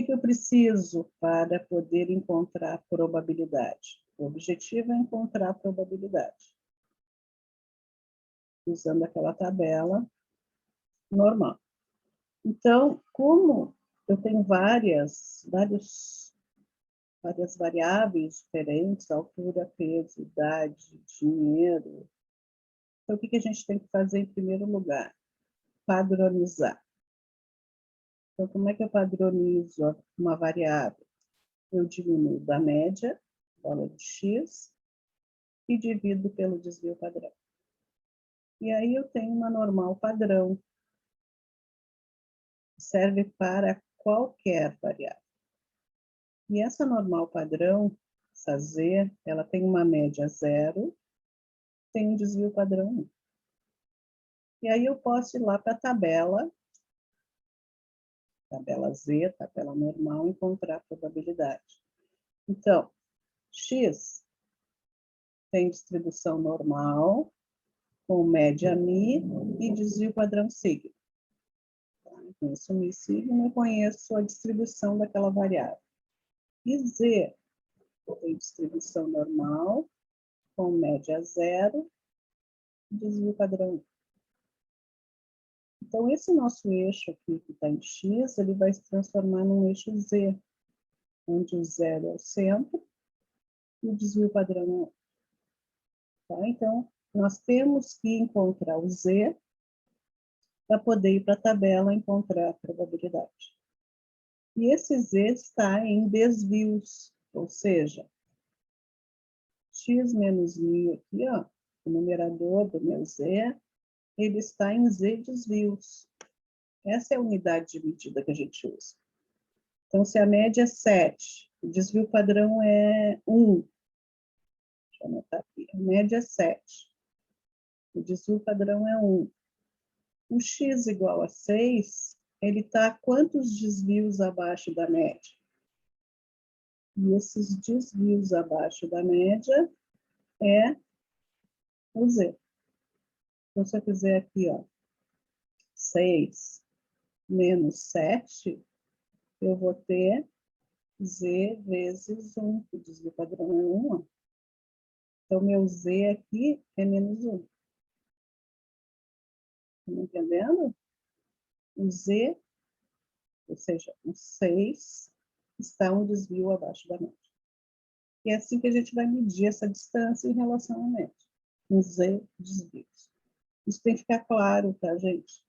que eu preciso para poder encontrar a probabilidade? O objetivo é encontrar a probabilidade, usando aquela tabela normal. Então, como eu tenho várias variáveis diferentes, altura, peso, idade, dinheiro, então o que a gente tem que fazer em primeiro lugar? Padronizar. Então, como é que eu padronizo uma variável? Eu diminuo da média, bola de x, e divido pelo desvio padrão. E aí eu tenho uma normal padrão, que serve para qualquer variável. E essa normal padrão, essa z, ela tem uma média 0, tem um desvio padrão 1. E aí eu posso ir lá para a tabela Z, tabela normal, encontrar a probabilidade. Então, x tem distribuição normal, com média μ e desvio padrão sigma. Eu conheço μ e sigma, eu conheço a distribuição daquela variável. E z tem distribuição normal, com média 0, e desvio padrão 1. Então, esse nosso eixo aqui, que está em x, ele vai se transformar num eixo z, onde o 0 é o centro e o desvio padrão é 1. Tá? Então, nós temos que encontrar o z para poder ir para a tabela e encontrar a probabilidade. E esse z está em desvios, ou seja, x menos μ aqui, ó, o numerador do meu z, ele está em z desvios. Essa é a unidade de medida que a gente usa. Então, se a média é 7, o desvio padrão é 1. Deixa eu anotar aqui. A média é 7. O desvio padrão é 1. O x igual a 6, ele está quantos desvios abaixo da média? E esses desvios abaixo da média é o z. Então, se eu fizer aqui, ó, 6 menos 7, eu vou ter z vezes 1, o desvio padrão é 1. Ó. Então, meu z aqui é menos 1. Estão entendendo? O z, ou seja, o 6, está um desvio abaixo da média. E é assim que a gente vai medir essa distância em relação à média, com z desvios. Isso tem que ficar claro, tá, gente?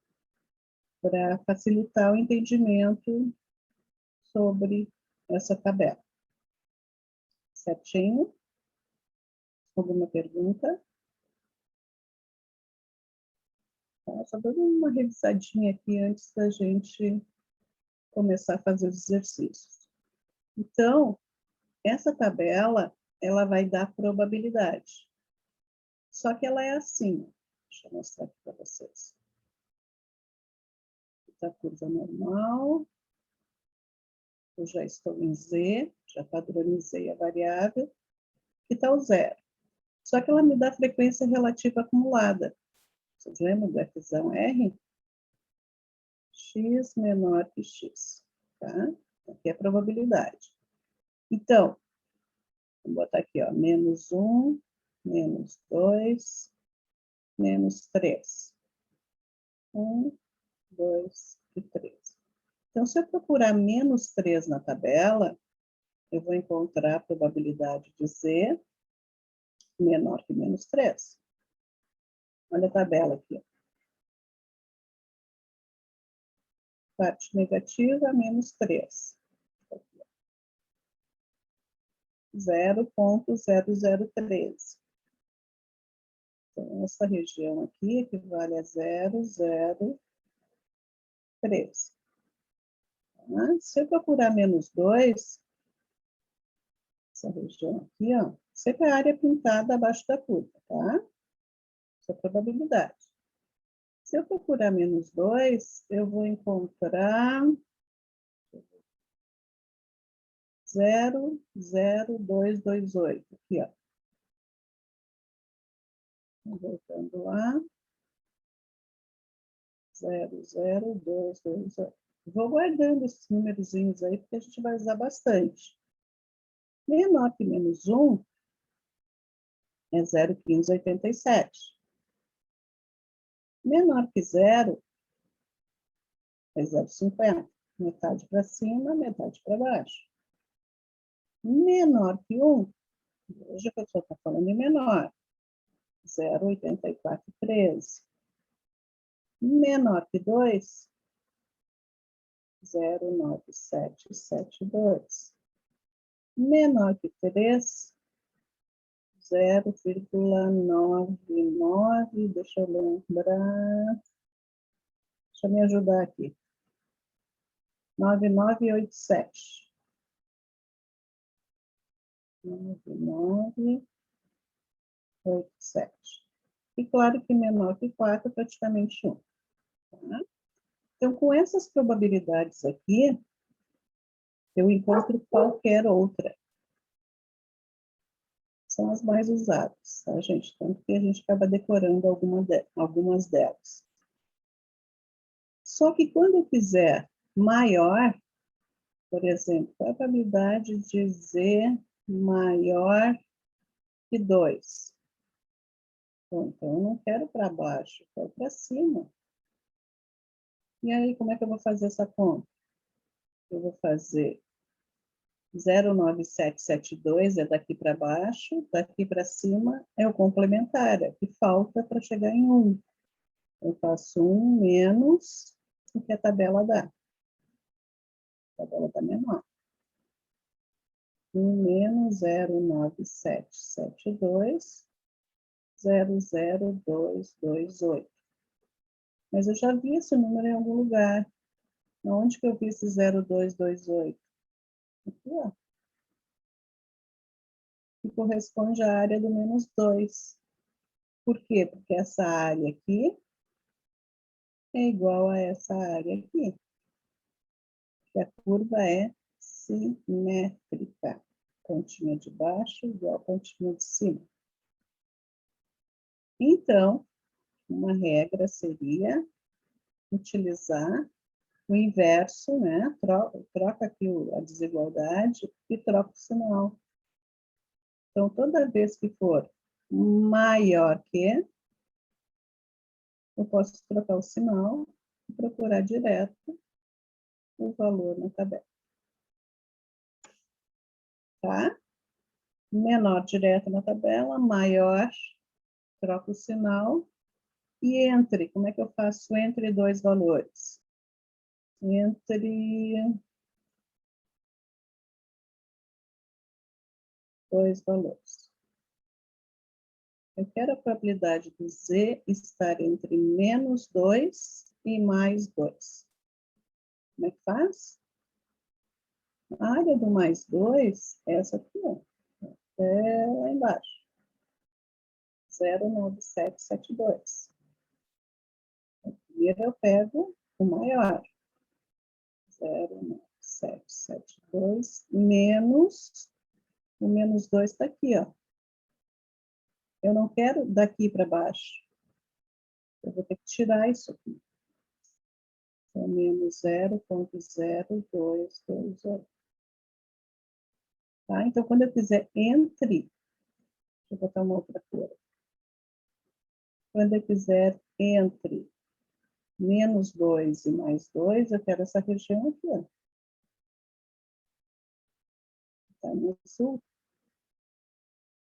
Para facilitar o entendimento sobre essa tabela. Certinho? Alguma pergunta? Tá, só dando uma revisadinha aqui antes da gente começar a fazer os exercícios. Então, essa tabela, ela vai dar probabilidade. Só que ela é assim. Deixa eu mostrar aqui para vocês. Está a curva normal. Eu já estou em Z, já padronizei a variável, que está o 0. Só que ela me dá frequência relativa acumulada. Vocês lembram do Fzão R? X menor que X. Tá? Aqui é a probabilidade. Então, vou botar aqui, ó, menos 1, menos 2, menos 3. 1, 2 e 3. Então, se eu procurar menos 3 na tabela, eu vou encontrar a probabilidade de Z menor que menos 3. Olha a tabela aqui. Parte negativa, menos 3. 0,0013. Então, essa região aqui equivale a 0,013. Tá? Se eu procurar menos 2, essa região aqui, ó, sempre a área pintada abaixo da curva, tá? Essa é a probabilidade. Se eu procurar menos 2, eu vou encontrar 0,0228. Aqui, ó. Voltando lá. 0,0228. Vou guardando esses númerozinhos aí, porque a gente vai usar bastante. Menor que menos 1 é 0,1587. Menor que 0 é 0,50. Metade para cima, metade para baixo. Menor que 1, hoje a pessoa está falando em menor, 0,8413. Menor que 2, 0,9772. Menor que 3, 0,99, deixa eu lembrar, deixa eu me ajudar aqui, 9987. 9987. E claro que menor que 4 é praticamente 1. Tá? Então, com essas probabilidades aqui, eu encontro qualquer outra. São as mais usadas, tá, gente? Tanto que a gente acaba decorando algumas delas. Só que quando eu quiser maior, por exemplo, probabilidade de Z maior que 2. Bom, então eu não quero para baixo, eu quero para cima. E aí, como é que eu vou fazer essa conta? Eu vou fazer 09772 é daqui para baixo, daqui para cima é o complementar, é o que falta para chegar em 1. Eu faço 1 menos o que a tabela dá. A tabela dá menor. 1 menos 09772, 00228. Mas eu já vi esse número em algum lugar. Onde que eu vi esse 0228? Aqui, ó. Que corresponde à área do menos 2. Por quê? Porque essa área aqui é igual a essa área aqui. Que a curva é simétrica. Pontinha de baixo igual a pontinha de cima. Então, uma regra seria utilizar o inverso, né? Troca aqui a desigualdade e troca o sinal. Então, toda vez que for maior que, eu posso trocar o sinal e procurar direto o valor na tabela. Tá? Menor direto na tabela, maior, troca o sinal. E entre, como é que eu faço entre dois valores? Entre dois valores. Eu quero a probabilidade do Z estar entre menos 2 e mais 2. Como é que faz? A área do mais 2 é essa aqui, ó. É lá embaixo. 09772. Aqui eu pego o maior. 09772 menos o menos 2 está aqui, ó. Eu não quero daqui para baixo. Eu vou ter que tirar isso aqui. Então, menos 0,0228. Tá? Então, quando eu fizer entre, deixa eu botar uma outra cor. Quando eu fizer entre menos 2 e mais 2, eu quero essa região aqui, ó. Tá no sul.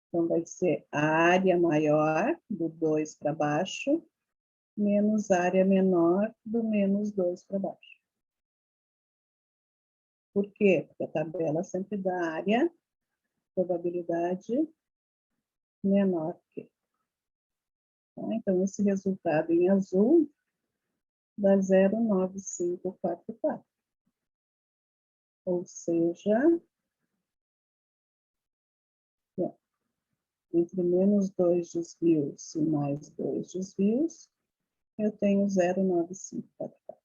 Então, vai ser a área maior do 2 para baixo, menos área menor do menos 2 para baixo. Por quê? Porque a tabela sempre dá área, probabilidade menor que. Tá? Então, esse resultado em azul dá 0,9544. Ou seja, entre menos 2 desvios e mais 2 desvios, eu tenho 0,9544.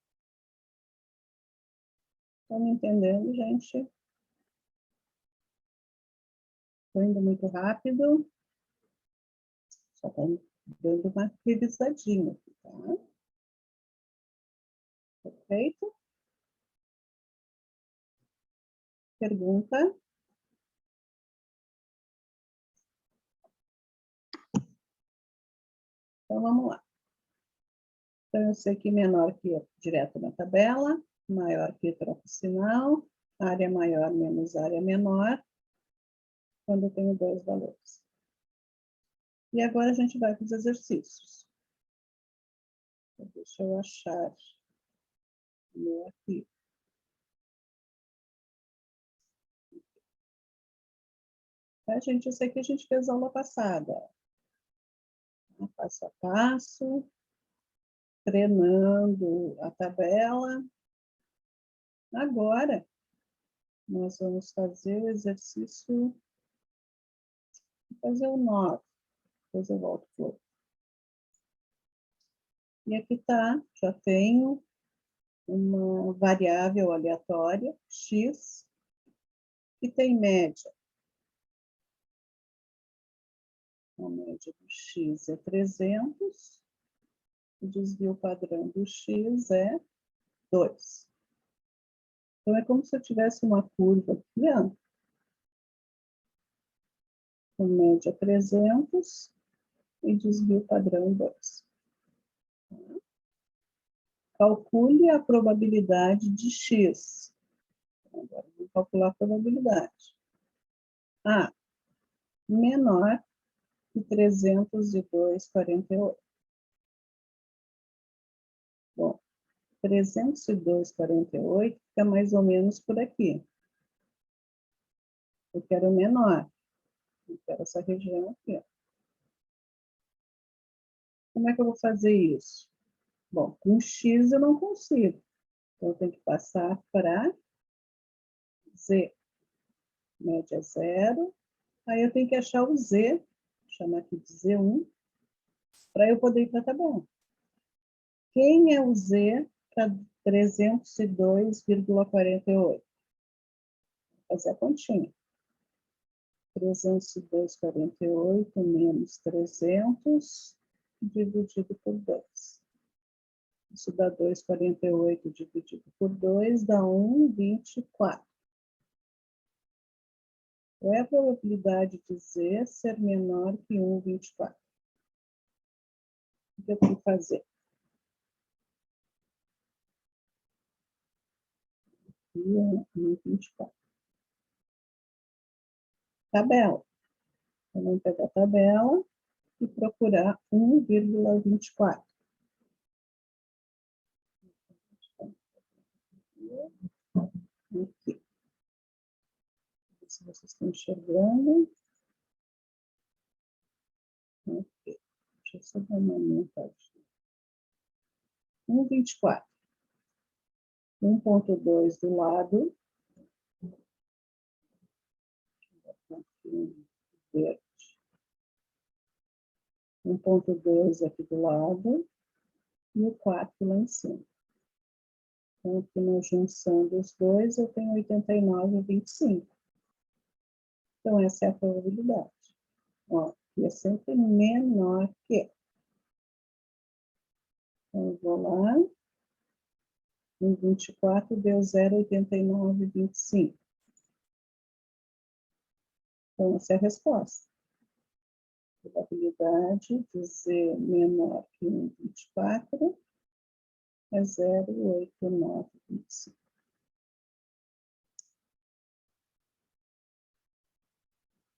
Estão me entendendo, gente? Estou indo muito rápido. Só estou dando uma revisadinha aqui, tá? Perfeito? Pergunta? Então, vamos lá. Então, eu sei que menor que direto na tabela, maior que troca o sinal, área maior menos área menor, quando eu tenho dois valores. E agora a gente vai para os exercícios. Deixa eu achar o meu aqui. Tá, gente? Eu sei que a gente fez aula passada. Passo a passo, treinando a tabela. Agora, nós vamos fazer o exercício, fazer o 9. Depois eu volto para o outro. E aqui está, já tenho uma variável aleatória, x, que tem média. A média do x é 300, o desvio padrão do x é 2. Então, é como se eu tivesse uma curva aqui, ó, com média 300 e desvio padrão 2. Calcule a probabilidade de x. Agora, vou calcular a probabilidade. A, menor que 302,48. Bom, 302,48 fica mais ou menos por aqui. Eu quero menor. Eu quero essa região aqui, ó. Como é que eu vou fazer isso? Bom, com x eu não consigo. Então, eu tenho que passar para z. Média 0. Aí eu tenho que achar o z, vou chamar aqui de z1, para eu poder ir para a tabela. Quem é o z para 302,48? Vou fazer a continha. 302,48 menos 300 dividido por 2. Isso dá 2,48 dividido por 2, dá 1,24. Qual é a probabilidade de z ser menor que 1,24? O que eu tenho que fazer? Aqui é 1,24. Tabela. Eu vou pegar a tabela e procurar 1,24. Aqui. Se vocês estão enxergando. Aqui. Deixa eu só dar uma aumentada. 1,24. 1,2 do lado. Aqui, verde. 1,2 aqui do lado. E o 4 lá em cima. Então, aqui na junção dos dois, eu tenho 89,25. Então, essa é a probabilidade. Ó, aqui é sempre menor que. Então, eu vou lá. Em 24 deu 0,8925. Então, essa é a resposta. Probabilidade de z menor que 1,24 é 0,8925.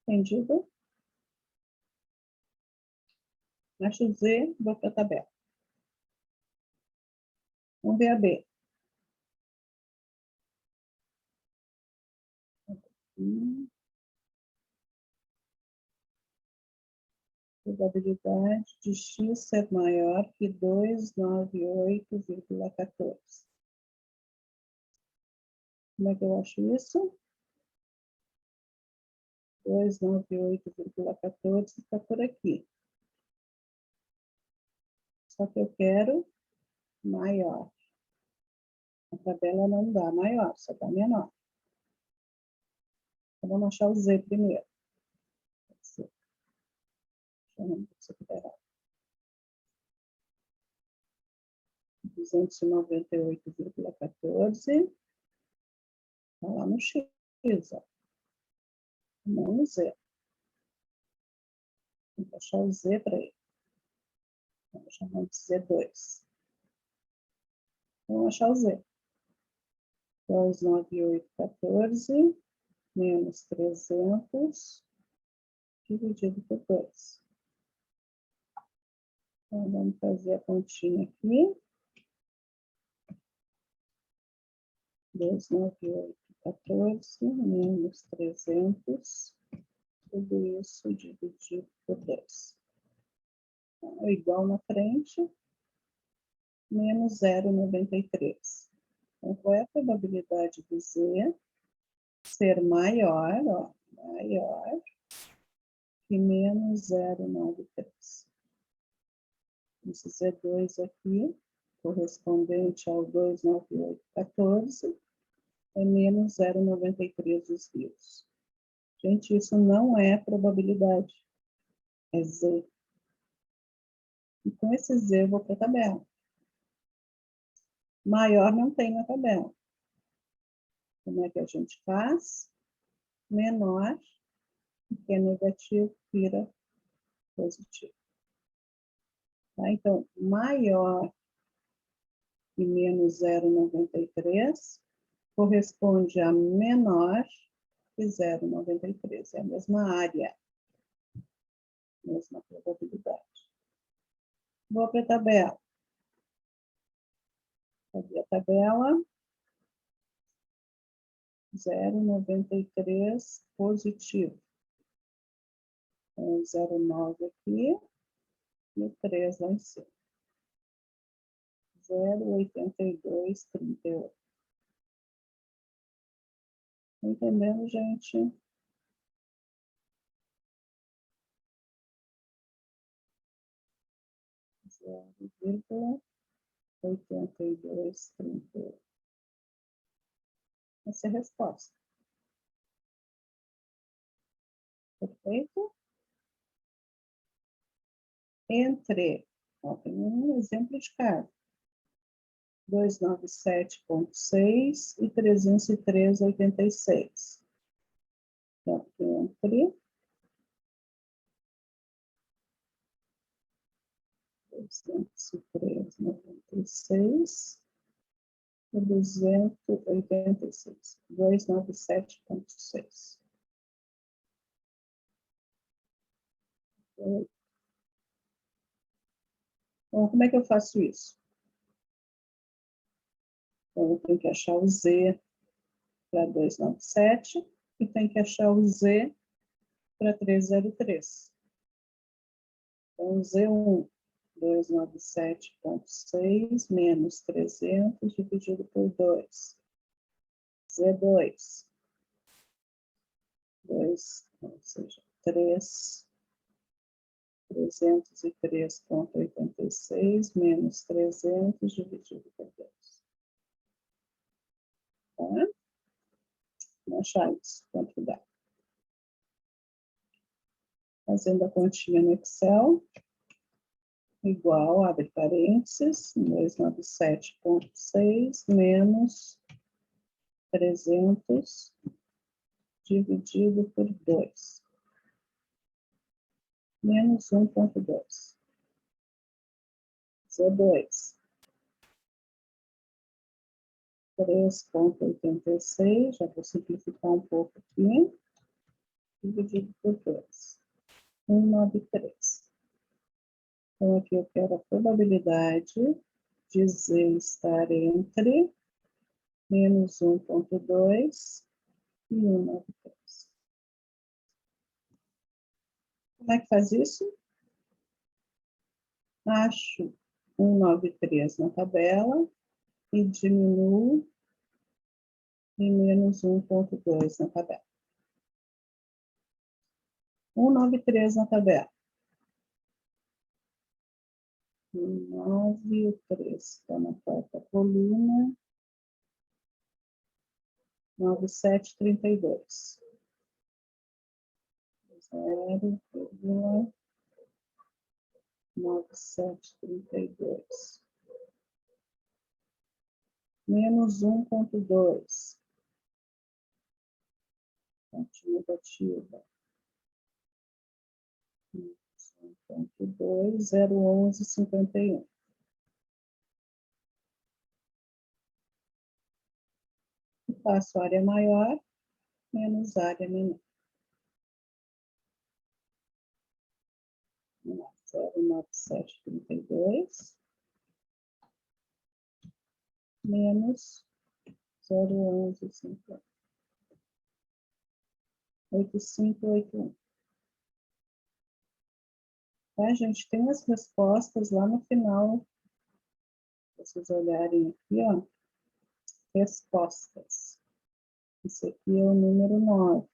Entendido? Acho z, vou para a tabela. Vamos ver a B. Probabilidade de x ser maior que 298,14. Como é que eu acho isso? 298,14 está por aqui. Só que eu quero maior. A tabela não dá maior, só dá menor. Então, vamos achar o z primeiro. Chamando isso aqui errado. 298,14. Está lá no x. ó. Menos Z. Vou achar o Z para ele. Vamos chamar de Z2. Vamos achar o Z. 298,14 menos 300 dividido por 2. Então, vamos fazer a continha aqui. 298,14 menos 300, tudo isso dividido por 2. Então, igual na frente, menos 0,93. Então, qual é a probabilidade do Z ser maior, ó, maior que menos 0,93? Esse Z2 aqui, correspondente ao 298,14, é menos 0,93 dos rios. Gente, isso não é probabilidade, é Z. E com esse Z eu vou para a tabela. Maior não tem na tabela. Como é que a gente faz? Menor, que é negativo, vira positivo. Tá? Então, maior que menos 0,93 corresponde a menor que 0,93. É a mesma área, mesma probabilidade. Vou para a tabela. Cadê a tabela? 0,93 positivo. Então, 0,9 aqui e 3 lá em cima. 0,8238. Entendendo, gente? Zero vírgula 8238. Essa é a resposta. Perfeito? Entre, ó, tem um exemplo de carga. 297,6 e 303,86. Então, entre 203,96 e 286. 297,6. Então, como é que eu faço isso? Então, eu tenho que achar o Z para 297 e tenho que achar o Z para 303. Então, Z1, 297,6 menos 300 dividido por 2. Z2, 2, ou seja, 3, 303,86 menos 300 dividido por 2. Tá? Vamos achar isso, quanto dá. Fazendo a continha no Excel, igual, abre parênteses, 297,6 menos 300 dividido por 2. Menos 1,2. Z2. 3,86, já vou simplificar um pouco aqui, dividido por 2. 193. Então, aqui eu quero a probabilidade de Z estar entre menos 1,2 e 193. Como é que faz isso? Acho 193 na tabela e diminuo em menos 1,2 na tabela. 193 na tabela. 193 está na quarta coluna. 9732. 0,9732. Menos 1,2. fonte negativa. 1.2, 0,11, 51. E faço área maior menos área menor. 0,9732 menos 0,1150. 8581. Tá, gente? Tem as respostas lá no final. Se vocês olharem aqui, ó. Respostas. Esse aqui é o número 9.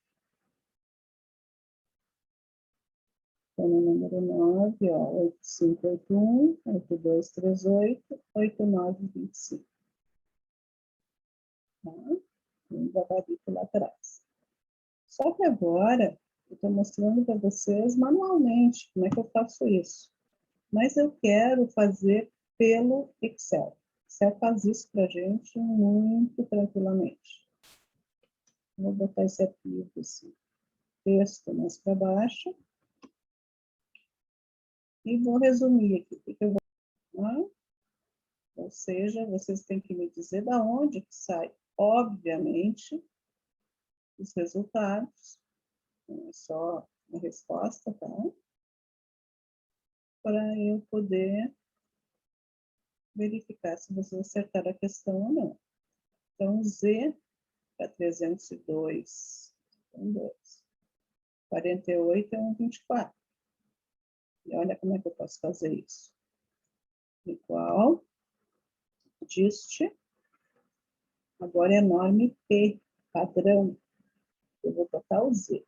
Então, no número 9, ó, 8581, 8238, 8925. Tá? Um gabarito lá atrás. Só que agora, eu estou mostrando para vocês manualmente como é que eu faço isso. Mas eu quero fazer pelo Excel. O Excel faz isso para a gente muito tranquilamente. Vou botar esse arquivo, esse texto mais para baixo. E vou resumir aqui. O que eu vou... Ou seja, vocês têm que me dizer da onde que sai, obviamente, os resultados. Não é só a resposta, tá? Para eu poder verificar se vocês acertaram a questão ou não. Então, Z para 302, então 2. 48 é 1,24. E olha como é que eu posso fazer isso. Igual, dist, agora é norme P, padrão. Eu vou botar o Z.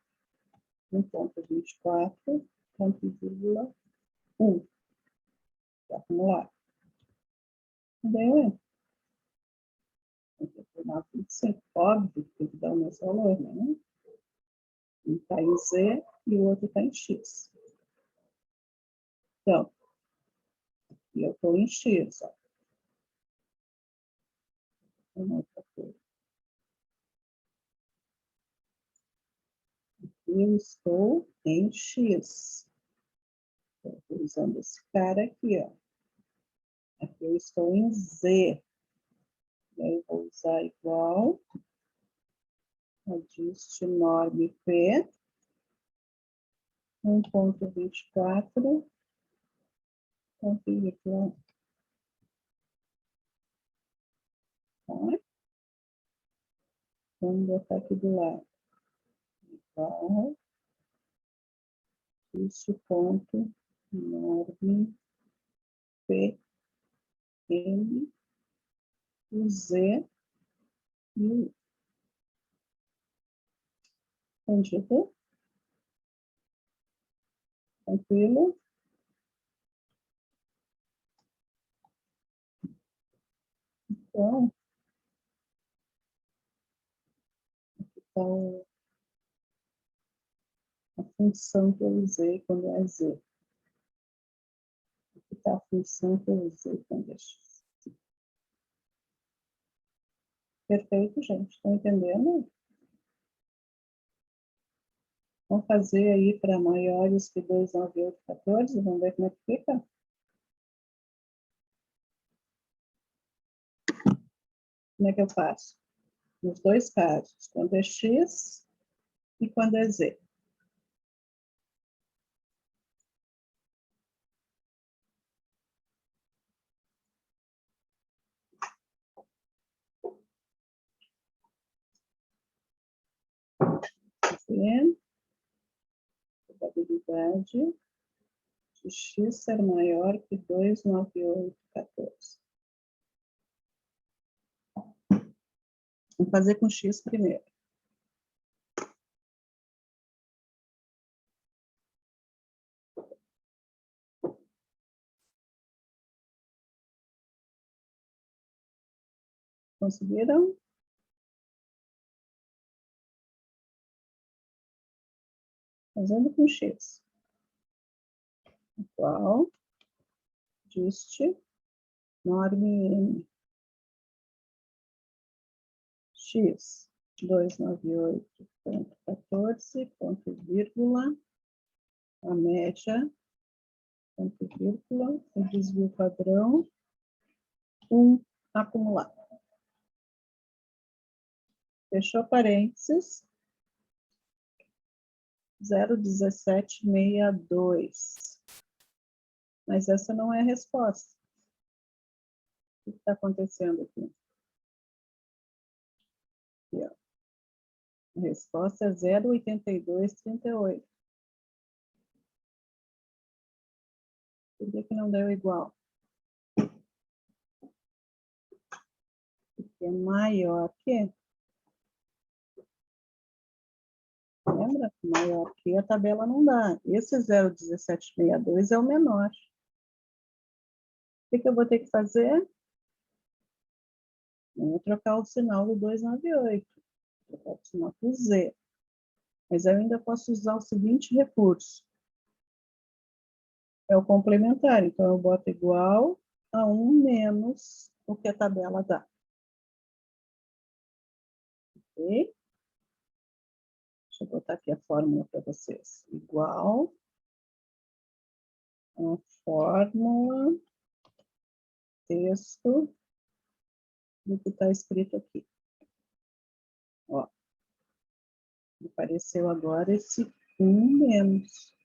1,24, ponto vírgula 1. Para acumular. Deu entro. 9,25. Óbvio que tem que dar o mesmo valor, né? Um está em Z e o outro está em X. Então, eu estou em X, ó. Eu estou em X. Estou usando esse cara aqui, ó. Aqui eu estou em Z. E aí eu vou usar igual a dist norme P 1,24 vírgula. Tá? Vamos botar aqui do lado. Igual dist ponto norme P M o Z e o I. Entendido? Tranquilo? Então, aqui está a função que eu usei quando é Z. Aqui está a função que eu usei quando é X. Perfeito, gente? Estão entendendo? Vamos fazer aí para maiores que 29814, vamos ver como é que fica? Como é que eu faço? Nos dois casos, quando é X e quando é Z. Z, probabilidade de X ser maior que 29814. Vamos fazer com X primeiro. Conseguiram? Fazendo com X. Igual, dist, norme M. X. 298,14, ponto vírgula, a média, ponto vírgula, o desvio padrão, 1 acumulado. Fechou parênteses, 0,1762. Mas essa não é a resposta. O que está acontecendo aqui? Aqui, ó. A resposta é 0,8238. Por que não deu igual? Porque é maior que... Lembra? Maior que a tabela não dá. Esse 0,1762 é o menor. O que eu vou ter que fazer? Vou trocar o sinal do 298. Trocar o sinal do Z. Mas eu ainda posso usar o seguinte recurso. É o complementar. Então, eu boto igual a 1 menos o que a tabela dá. Ok? Deixa eu botar aqui a fórmula para vocês. Igual a fórmula, texto, do que está escrito aqui. Ó, apareceu agora esse 1 menos.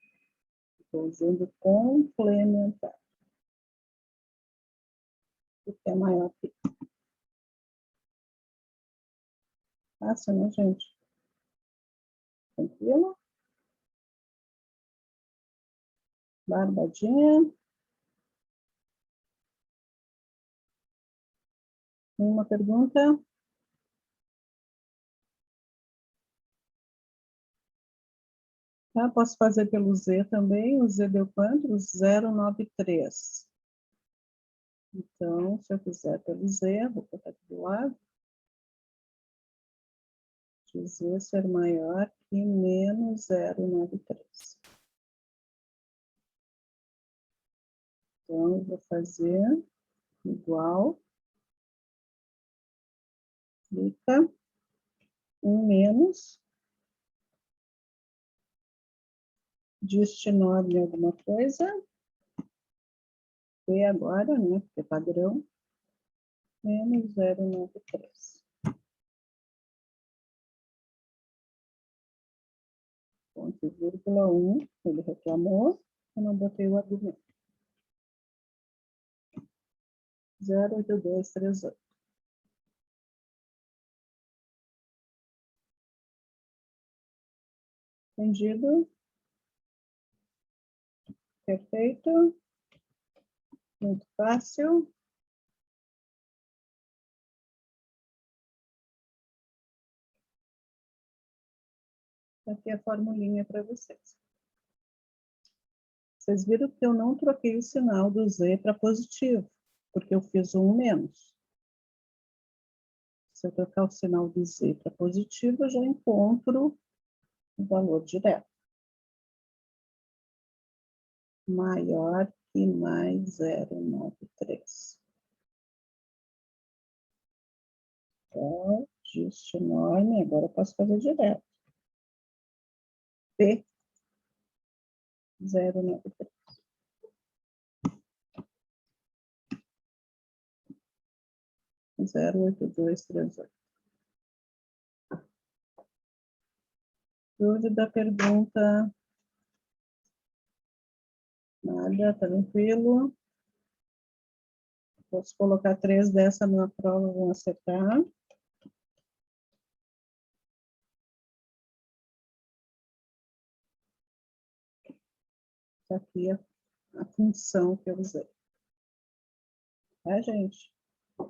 Estou usando complementar. O que é maior que... Fácil, né, gente? Tranquilo? Barbadinha. Uma pergunta? Tá, posso fazer pelo Z também. O Z deu quanto? 0,93. Então, se eu fizer pelo Z, vou botar aqui do lado. De Z ser maior que menos 0,93. Então, eu vou fazer igual, clica, 1 menos, destinobre em alguma coisa, e agora, né, porque é padrão, menos 0,93. Ponto vírgula 1, ele reclamou, eu não botei o argumento. 0,8238. Entendido? Perfeito. Muito fácil. Aqui a formulinha para vocês. Vocês viram que eu não troquei o sinal do Z para positivo, porque eu fiz um menos. Se eu trocar o sinal do Z para positivo, eu já encontro o valor direto. Maior que mais 0,93. Então, ajuste enorme, agora eu posso fazer direto. P 0,93. Zero oito dois três oito. Dúvida, pergunta? Nada, tranquilo. Posso colocar 3 dessa na prova, vão acertar. Aqui a função que eu usei. Tá, gente?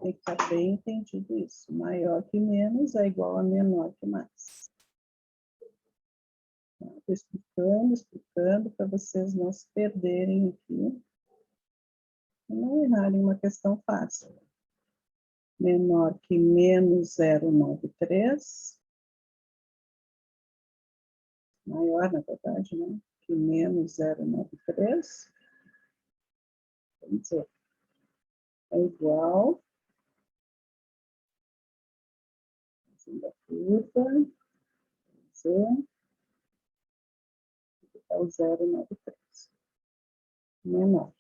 Tem que estar bem entendido isso. Maior que menos é igual a menor que mais. Estou explicando para vocês não se perderem aqui e não errarem uma questão fácil. Menor que menos 0,93. Maior, na verdade, né? Que menos 0,93. Vamos dizer, é igual fim da curva. É o 0,93. Menor.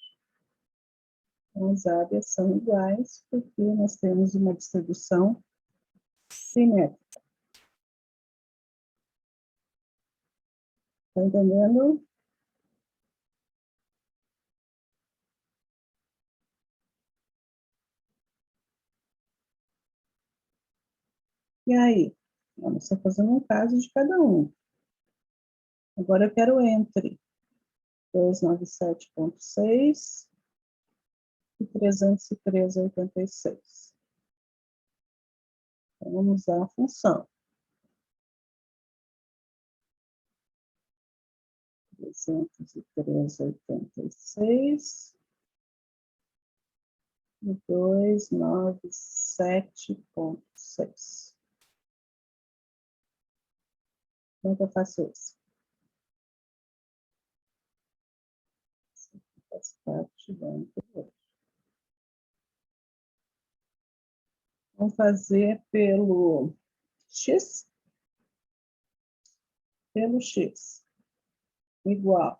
Então, as áreas são iguais, porque nós temos uma distribuição simétrica. Está entendendo? E aí? Vamos só fazendo um caso de cada um. Agora eu quero entre 297,6 e 303,86. Então, vamos usar a função. 303,86 e 297,6. Como é que eu faço isso? Faz parte da anterior. Vamos fazer pelo x. Pelo x. Igual.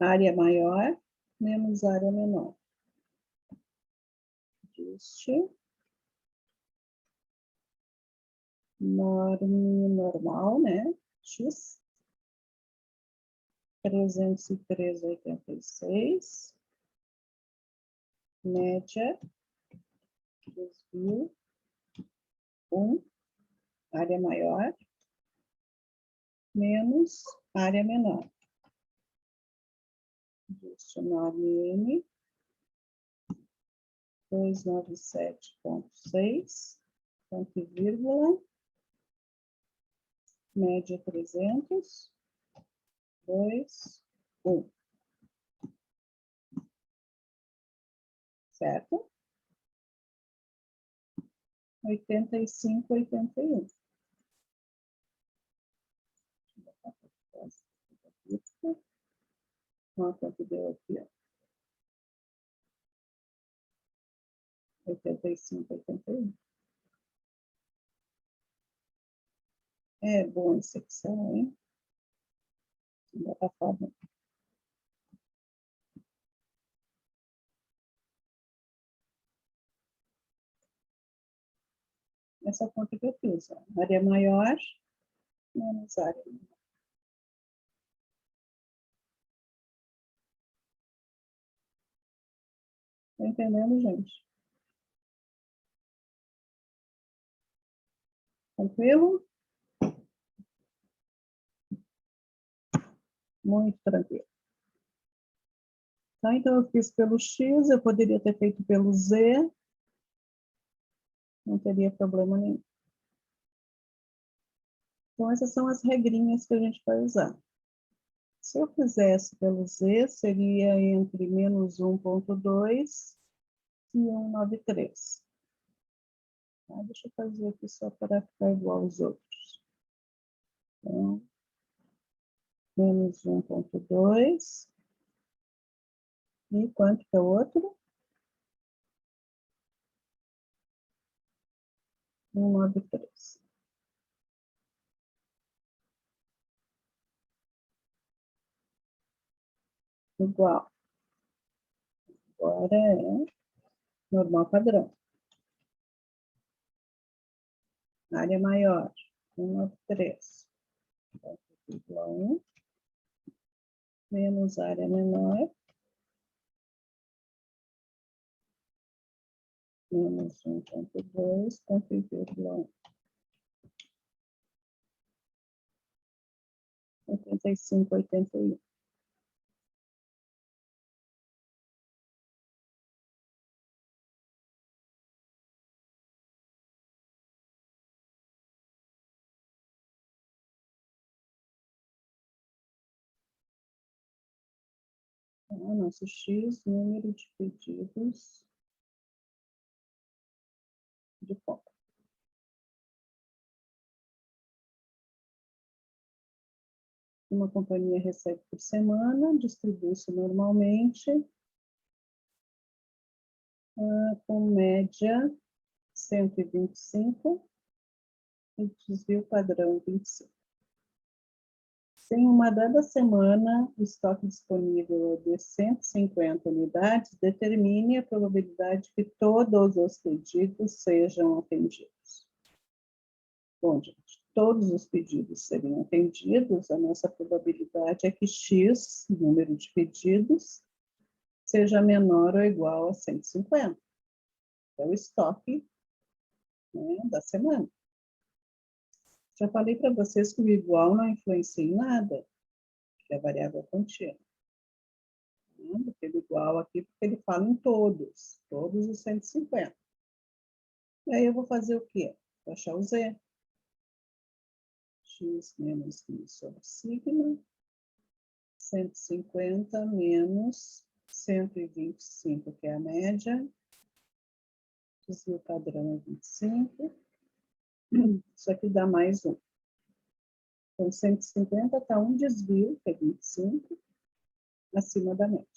Área maior menos área menor. Este. Normal, né? X. 303,86. Média. Desvio. 1. Área maior. Menos área menor. Este enorme M. 297,6. Ponto e vírgula. Média 300. 2, 1. Certo? 85, 81. Olha quanto deu aqui, ó. 85, 81. É bom esse Excel, hein? Ainda tá falando. Essa conta que eu fiz, ó. Área maior menos área menor. Tá entendendo, gente? Tranquilo? Muito tranquilo. Tá, então, eu fiz pelo X, eu poderia ter feito pelo Z. Não teria problema nenhum. Então, essas são as regrinhas que a gente vai usar. Se eu fizesse pelo Z, seria entre menos 1,2 e 1,93. Tá? Deixa eu fazer aqui só para ficar igual aos outros. Então, menos 1,2. E quanto que é o outro? 1,93. Igual. Agora é normal padrão. Área maior, 1,93. 1,1. Menos área menor. Menos 1,2, ponto e vírgula 1. 85, 81. Nosso X, número de pedidos de compra. Uma companhia recebe por semana, distribui-se normalmente com média 125 e desvio padrão 25. Se em uma dada semana o estoque disponível é de 150 unidades, determine a probabilidade que todos os pedidos sejam atendidos. Bom, gente, todos os pedidos seriam atendidos, a nossa probabilidade é que X, número de pedidos, seja menor ou igual a 150. É o estoque, né, da semana. Já falei para vocês que o igual não influencia em nada, que é a variável contínua. Ele igual aqui, porque ele fala em todos os 150. E aí eu vou fazer o quê? Vou achar o Z. X menos I sobre sigma. 150 menos 125, que é a média. Desvio padrão é 25. Isso aqui dá mais 1. Então, 150 está um desvio, que é 25, acima da média.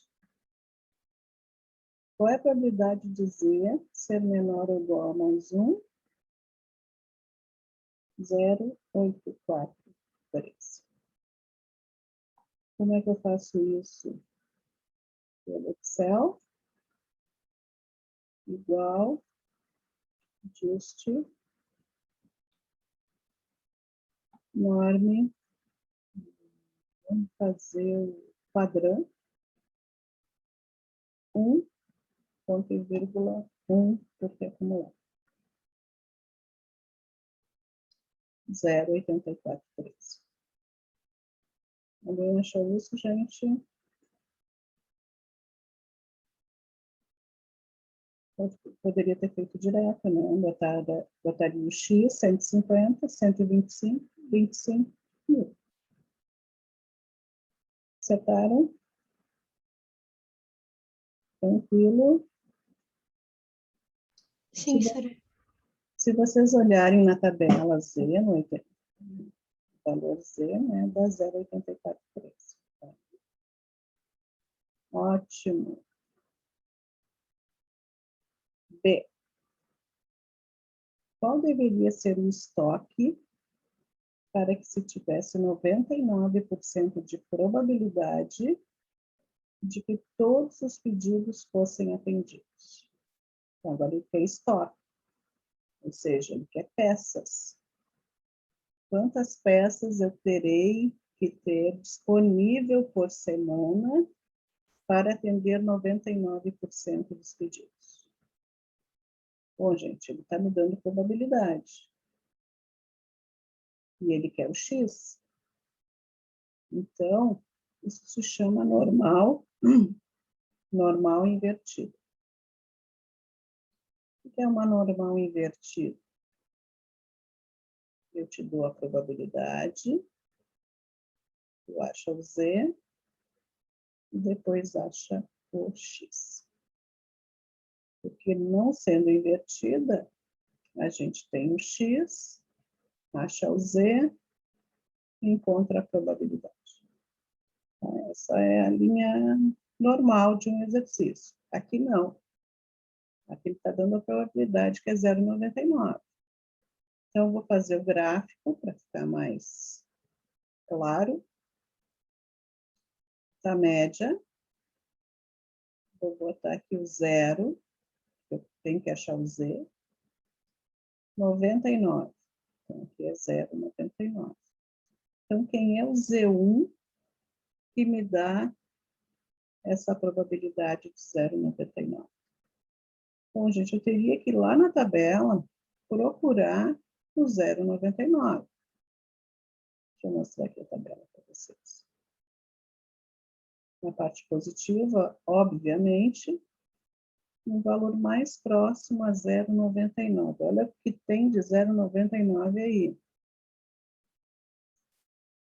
Qual é a probabilidade de Z ser menor ou igual a mais 1? 0,843. Como é que eu faço isso? Pelo Excel. Igual, just, norme, vamos fazer o padrão, 1, ponto e vírgula, 1, porque acumulado. 0,843. Alguém achou isso, gente? Poderia ter feito direto, né? Botaria o X, 150, 125, 25 mil. Acertaram? Tranquilo? Sim, senhora. Se vocês olharem na tabela Z, no valor Z, né, dá 0,843. Tá? Ótimo. B. Qual deveria ser o estoque para que se tivesse 99% de probabilidade de que todos os pedidos fossem atendidos? Então, agora ele quer estoque, ou seja, ele quer peças. Quantas peças eu terei que ter disponível por semana para atender 99% dos pedidos? Bom, gente, ele está me dando probabilidade. E ele quer o X. Então, isso se chama normal invertido. O que é uma normal invertida? Eu te dou a probabilidade, tu acha o Z, e depois acha o X. Porque não sendo invertida, a gente tem o X, acha o Z, e encontra a probabilidade. Então, essa é a linha normal de um exercício. Aqui não. Aqui ele está dando a probabilidade que é 0,99. Então, eu vou fazer o gráfico para ficar mais claro. Da média. Vou botar aqui o 0. Eu tenho que achar o Z. 99. Então, aqui é 0,99. Então, quem é o Z1 que me dá essa probabilidade de 0,99? Bom, gente, eu teria que ir lá na tabela procurar o 0,99. Deixa eu mostrar aqui a tabela para vocês. Na parte positiva, obviamente, um valor mais próximo a 0,99. Olha o que tem de 0,99 aí.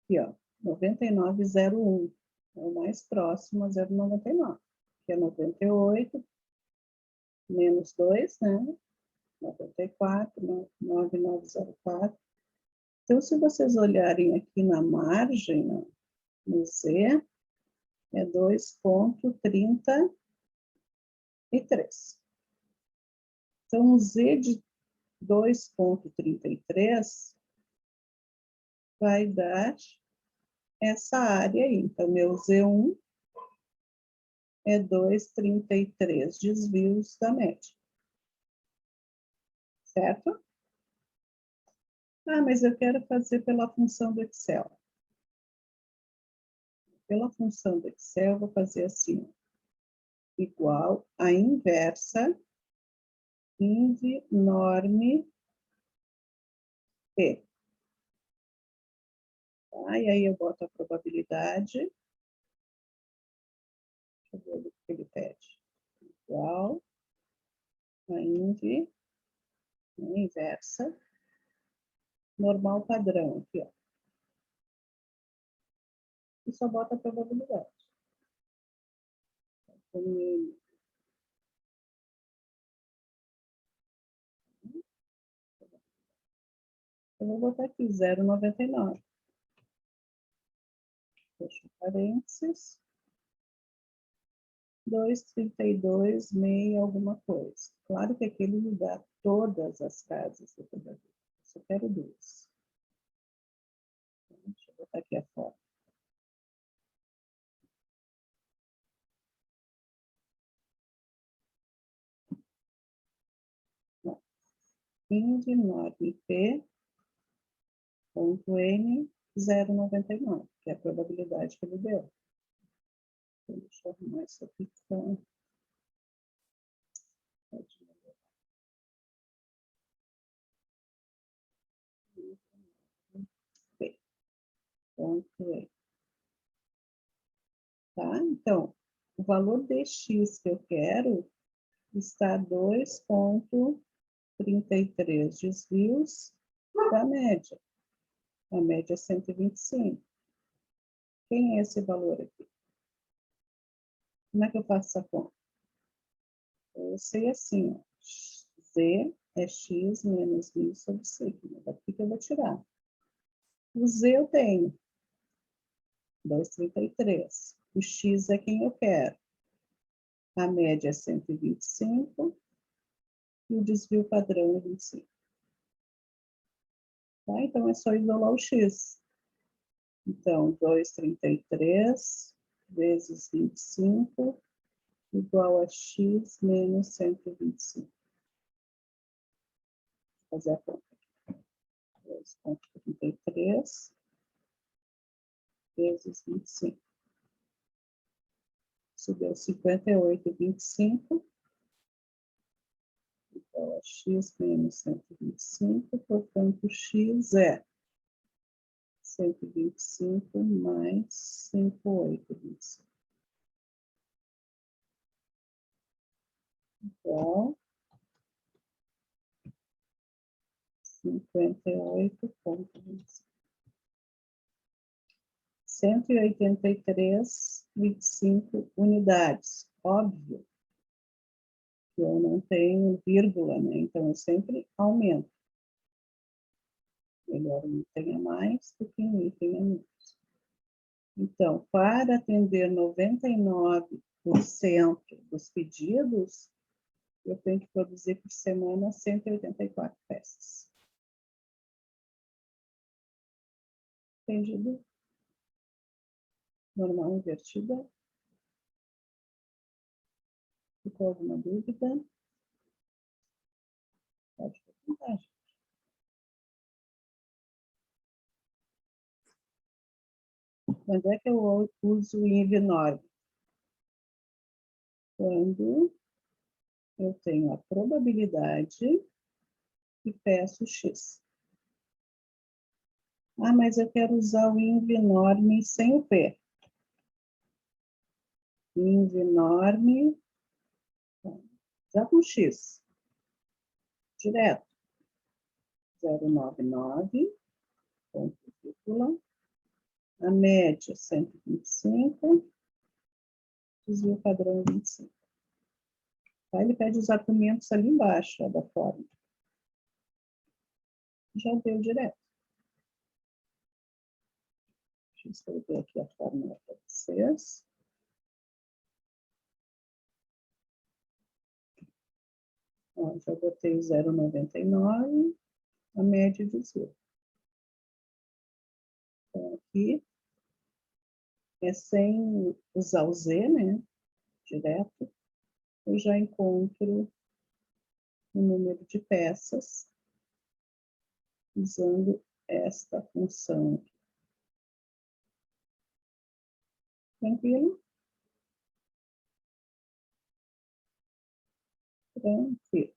Aqui, ó, 99,01. É o mais próximo a 0,99, que é 98 menos 2, né? 94, 9904. Então, se vocês olharem aqui na margem, no Z, é 2,33. Então, o Z de 2,33 vai dar essa área aí. Então, meu Z1 é 2,33 desvios da média. Certo? Ah, mas eu quero fazer pela função do Excel. Pela função do Excel, eu vou fazer assim, igual a inversa inv norm P. Tá? E aí eu boto a probabilidade. Deixa eu ver o que ele pede. Igual a inversa, normal padrão aqui, ó. E só bota a probabilidade. Então, eu vou botar aqui 0,99. Fecha parênteses. 2,32, meia alguma coisa. Claro que aquele me dá todas as casas do pedagogo. Eu só quero duas. Deixa eu botar aqui a foto. Inv norm P ponto N 0,99, que é a probabilidade que ele deu. Então, deixa eu arrumar isso aqui. P ponto N. Tá? Então, o valor de X que eu quero está 2,33 desvios da média. A média é 125. Quem é esse valor aqui? Como é que eu faço essa conta? Eu sei assim, ó, Z é X menos 1.000 sobre sigma. Daqui que eu vou tirar. O Z eu tenho, 2,33. O X é quem eu quero. A média é 125 e o desvio padrão é 25. Tá? Então, é só isolar o X. Então, 2,33 vezes 25 igual a X menos 125. Vou fazer a conta. 2,33 vezes 25. Isso deu 58,25. Igual a X menos 125. Portanto, X é 125 mais 58,25. Igual 58,25. 183,25 unidades. Óbvio que eu não tenho vírgula, né? Então, eu sempre aumento. Melhor um item a mais do que um item a menos. Então, para atender 99% dos pedidos, eu tenho que produzir por semana 184 peças. Entendido? Normal invertida? Ficou alguma dúvida? Pode perguntar. Quando é que eu uso o INV9? Quando eu tenho a probabilidade e peço X. Ah, mas eu quero usar o INV-norm sem o P. INV-norm já com X. Direto. 0,99, ponto, vírgula. A média, 125. Desvio padrão, 25. Tá? Ele pede os argumentos ali embaixo, ó, da forma. Já deu direto. Deixa eu escrever aqui a fórmula para vocês. Ó, já botei o 0,99, a média de Z. Então, aqui é sem usar o Z, né? Direto, eu já encontro o número de peças usando esta função aqui. Tranquilo? Tranquilo.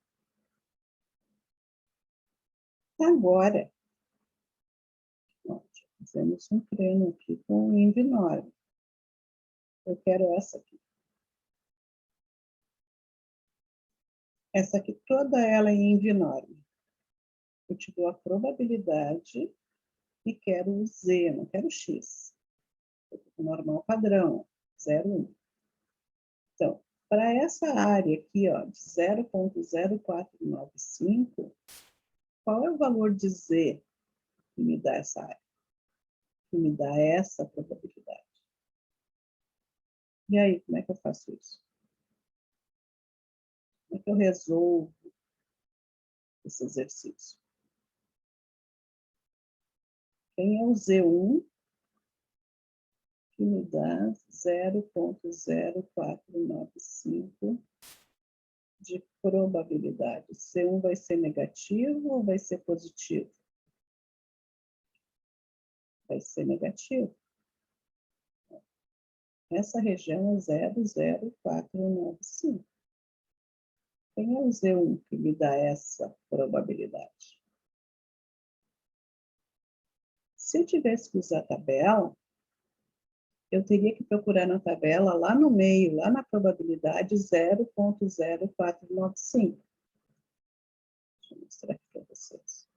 Agora, ó, fizemos um treino aqui com o INV9. Eu quero essa aqui. Essa aqui, toda ela em INV9. Eu te dou a probabilidade e quero o Z, não quero o X. O normal padrão, 0,1. Então, para essa área aqui, ó, de 0,0495, qual é o valor de Z que me dá essa área? Que me dá essa probabilidade? E aí, como é que eu faço isso? Como é que eu resolvo esse exercício? Quem é o Z1 que me dá 0,0495 de probabilidade? C1 vai ser negativo ou vai ser positivo? Vai ser negativo. Essa região é 0,0495. Quem é o Z1 que me dá essa probabilidade? Se eu tivesse que usar a tabela, eu teria que procurar na tabela, lá no meio, lá na probabilidade, 0,0495. Deixa eu mostrar aqui para vocês.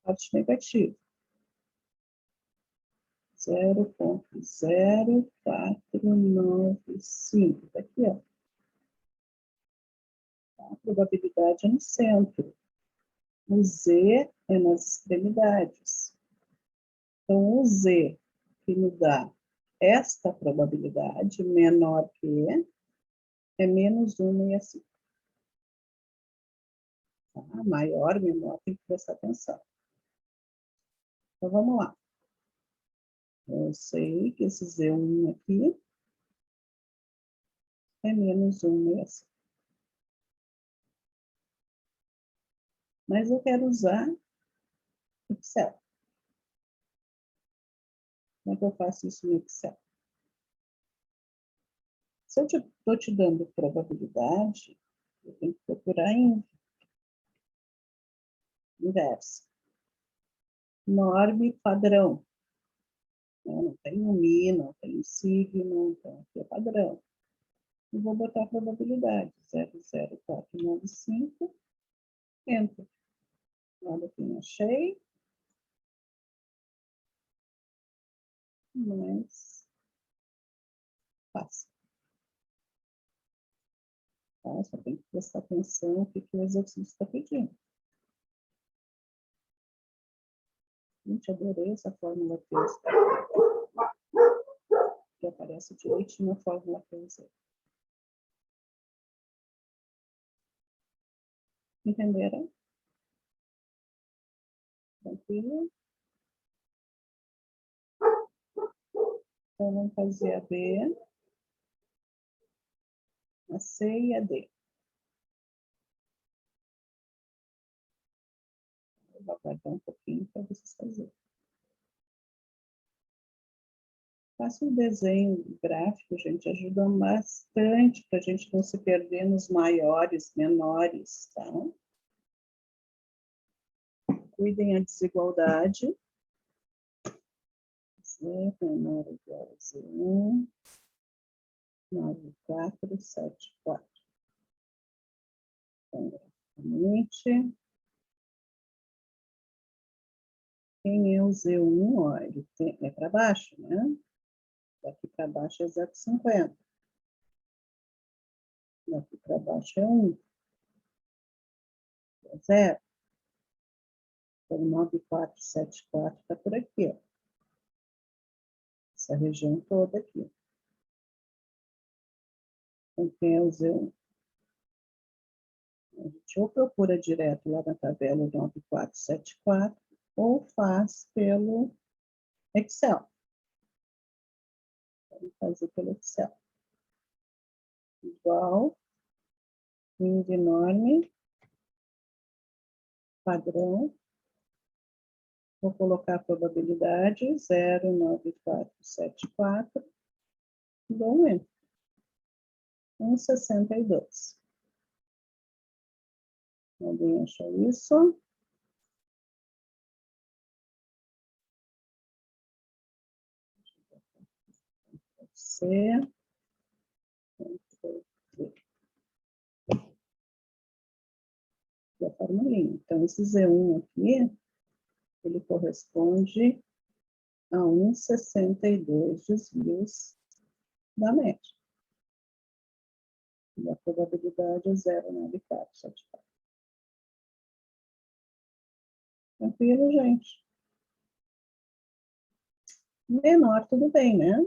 Parte negativa. 0,0495. Está aqui, ó. A probabilidade é no centro. O Z é nas extremidades. Então, o Z que me dá esta probabilidade menor que é menos 1,65. Tá? Maior, menor, tem que prestar atenção. Então, vamos lá. Eu sei que esse Z1 aqui é menos 1,65. Mas eu quero usar Excel. Como é que eu faço isso no Excel? Se eu estou te dando probabilidade, eu tenho que procurar em inversa. Norme padrão. Não tem um Mi, não tem um sigma, então aqui é padrão. E vou botar a probabilidade, 0,0495, enter. Olha quem achei. Mais fácil. Tá? Só tem que prestar atenção no que o exercício está pedindo. Gente, adorei essa fórmula que eu usei. Que aparece direitinho a fórmula que eu usei. Entenderam? Tranquilo? Então, vamos fazer a B, a C e a D. Eu vou aguardar um pouquinho para vocês fazerem. Faça um desenho gráfico, gente, ajuda bastante para a gente não se perder nos maiores, menores, tá? Cuidem a desigualdade. Z menor ou igual a Z1, 9474. Então, graficamente, quem é o Z1? Ó, ele é para baixo, né? Daqui para baixo é 0,50. Daqui para baixo é 1. É 0. Então, 9474 está por aqui, ó. Essa região toda aqui. Então, quem é o Z1? A gente ou procura direto lá na tabela 9474, ou faz pelo Excel. Vamos fazer pelo Excel. Igual, enorme, padrão. Vou colocar a probabilidade 0,9474. Dou um Enter. 1,62. Alguém achou isso? C. Da formulinha. Então, esse Z1 aqui, ele corresponde a 1,62 desvios da média. E a probabilidade é 0,9474. Tranquilo, gente? Menor, tudo bem, né?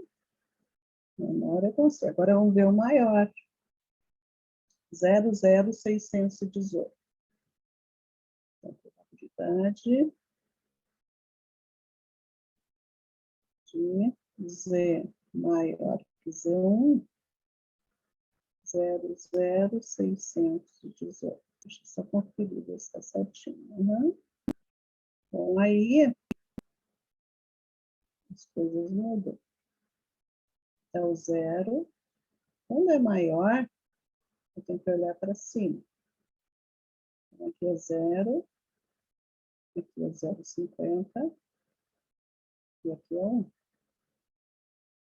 Menor eu consigo. Agora vamos ver o maior. 0,0618. Então, probabilidade de Z maior que Z1, 0,0618. Deixa eu só conferir se está certinho. Uhum. Então, aí, as coisas mudam. É o zero. Quando é maior, eu tenho que olhar para cima. Então, aqui é 0, aqui é 0,50, e aqui é 1.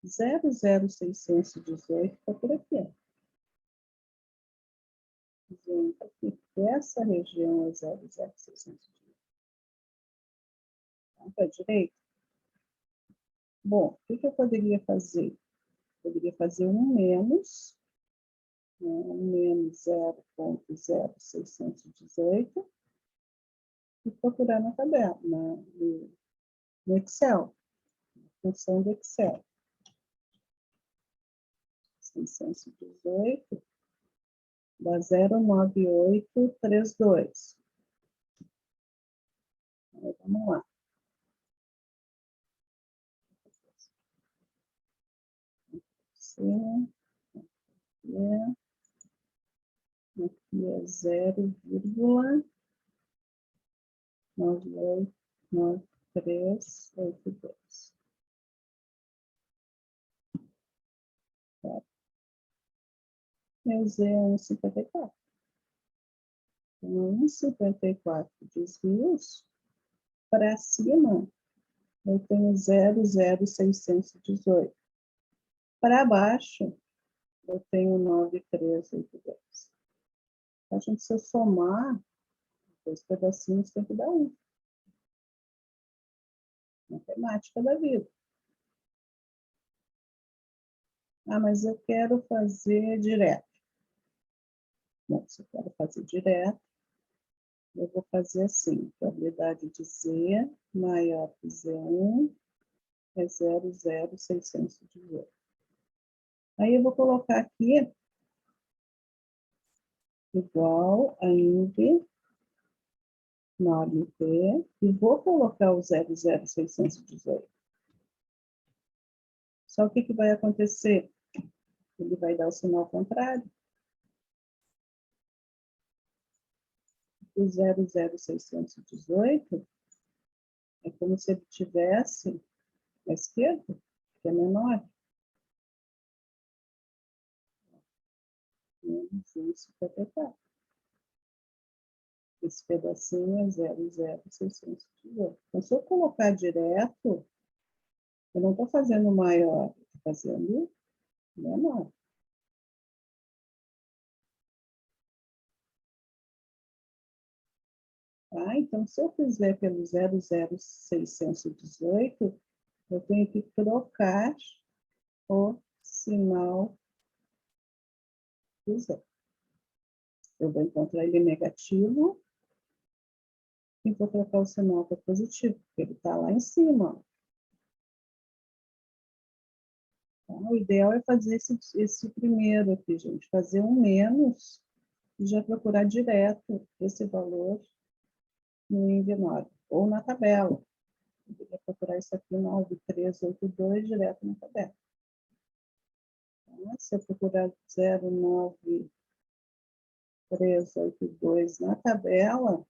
0,0618 está por aqui. Gente, aqui, essa região é 0,0618. Então, para a direita. Bom, o que eu poderia fazer? Poderia fazer um menos 0,0618 e procurar na tabela, no Excel, função do Excel. 618 dá 0,9832. Aí, vamos lá. Sim, aqui é 0,989382. Tá. Meu Z é 1,54. Então, 1,54 desvios para cima, eu tenho 0,0618. Para baixo, eu tenho 9,382. A gente, se eu somar, dois pedacinhos tem que dar 1. Matemática da vida. Ah, mas eu quero fazer direto. Bom, se eu quero fazer direto, eu vou fazer assim, probabilidade de Z maior que Z1 é 0,0618. Aí eu vou colocar aqui igual a INV norme P e vou colocar o 0,0618. Só o que vai acontecer? Ele vai dar o sinal contrário. O 0,0618 é como se ele tivesse à esquerda, que é menor. Menos 1,54. Esse pedacinho é 0,0618. Então, se eu colocar direto, eu não estou fazendo maior, estou fazendo menor. Tá? Então, se eu fizer pelo 0,0618, eu tenho que trocar o sinal do zero. Eu vou encontrar ele negativo e vou trocar o sinal para positivo, porque ele está lá em cima. Tá? O ideal é fazer esse primeiro aqui, gente. Fazer um menos e já procurar direto esse valor no INVNOR, ou na tabela. Eu poderia procurar isso aqui, 9382, direto na tabela. Se eu procurar 09382 na tabela,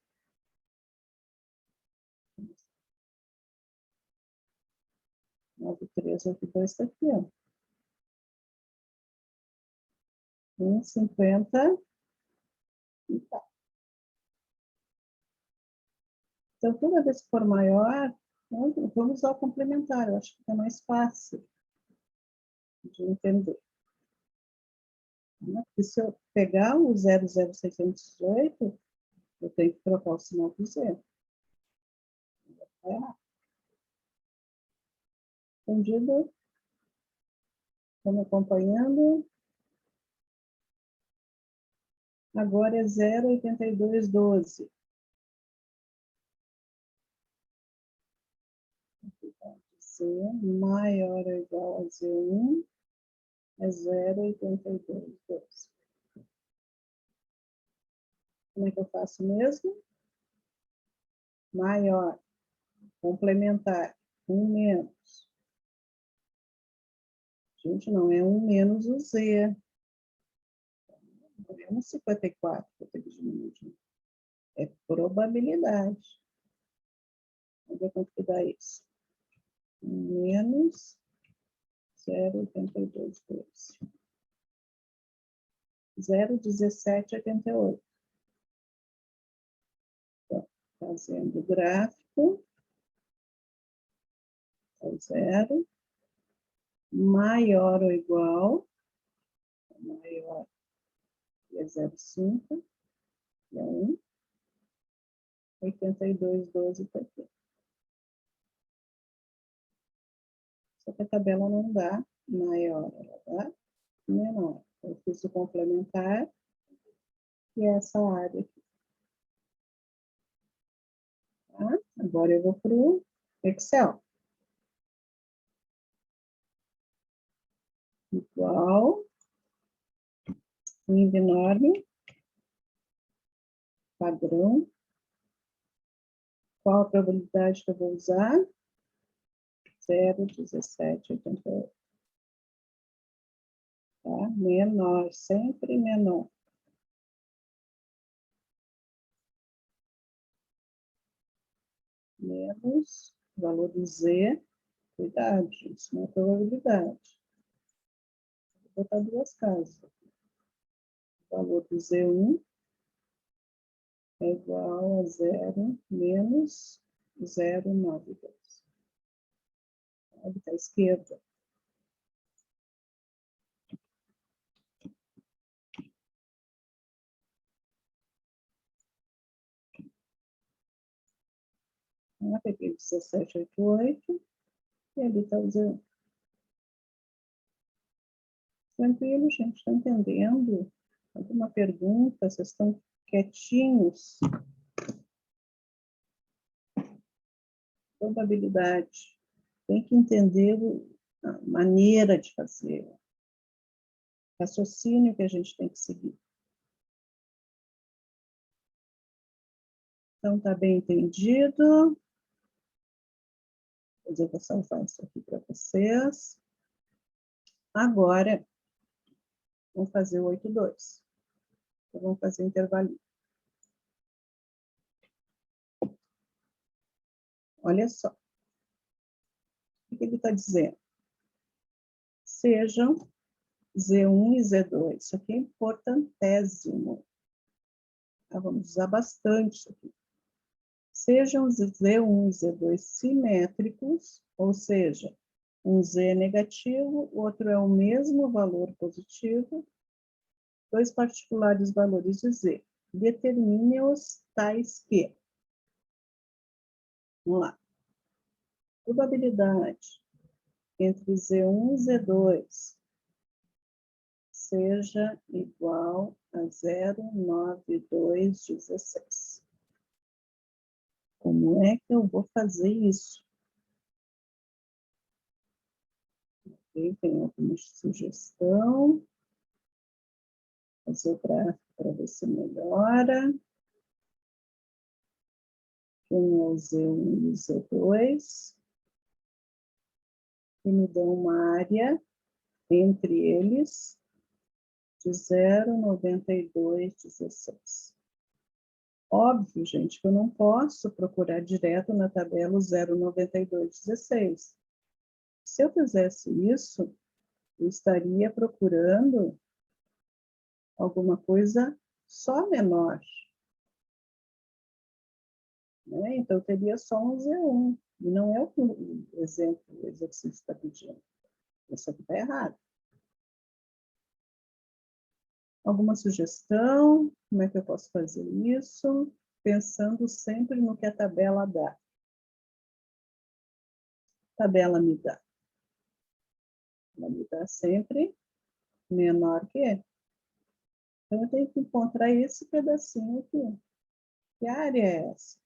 9382 está aqui, ó. 1,50 e tá. Então, toda vez que for maior, vamos usar o complementar. Eu acho que é mais fácil de entender. Porque se eu pegar o 00618, eu tenho que trocar o sinal por zero. Entendido? Estão me acompanhando? Agora é 0,8212. Z maior ou igual a Z1 é 0,8212. Como é que eu faço mesmo? Maior, complementar, 1 menos. Gente, não é 1 menos o Z. Não é 1,54 que eu tenho que diminuir. É probabilidade. Vamos ver quanto que dá isso. 1 menos 0,8212. 0,1788. Então, fazendo o gráfico, é 0, maior ou igual, maior é 0,5, é 1, 8212 está aqui. Só que a tabela não dá maior, ela dá menor. Eu fiz o complementar e essa área aqui. Tá? Agora eu vou para o Excel. Igual, enorme, padrão. Qual a probabilidade que eu vou usar? 0,1788. Tá? Menor, sempre menor. Menos o valor do Z. Cuidado, gente, isso não é probabilidade. Vou botar duas casas. O valor do Z1 é igual a 0 menos 0,92. Olha para a esquerda. Eu peguei 1788 e ali está o Z1. Tranquilo, gente, está entendendo? Alguma pergunta? Vocês estão quietinhos? Probabilidade. Tem que entender a maneira de fazer. O raciocínio que a gente tem que seguir. Então, está bem entendido? Depois eu vou salvar isso aqui para vocês. Agora, vamos fazer o 8,2. Então, vamos fazer o intervalinho. Olha só. O que ele está dizendo? Sejam Z1 e Z2. Isso aqui é importantíssimo. Tá? Vamos usar bastante isso aqui. Sejam Z1 e Z2 simétricos, ou seja, um Z é negativo, o outro é o mesmo valor positivo, dois particulares valores de Z. Determine-os tais que. Vamos lá. Probabilidade entre Z1 e Z2 seja igual a 0,9216. Como é que eu vou fazer isso? Tem alguma sugestão? Fazer o gráfico para ver se melhora. Quem é o Z1 e o Z2? Que me dão uma área entre eles de 0,9216. Óbvio, gente, que eu não posso procurar direto na tabela o 0,9216. Se eu fizesse isso, eu estaria procurando alguma coisa só menor. Né? Então, eu teria só um Z1. E não é o que o exercício está pedindo. Isso aqui está errado. Alguma sugestão? Como é que eu posso fazer isso? Pensando sempre no que a tabela dá. A tabela me dá. Ela me dá sempre menor que E. Então, eu tenho que encontrar esse pedacinho aqui. Que área é essa?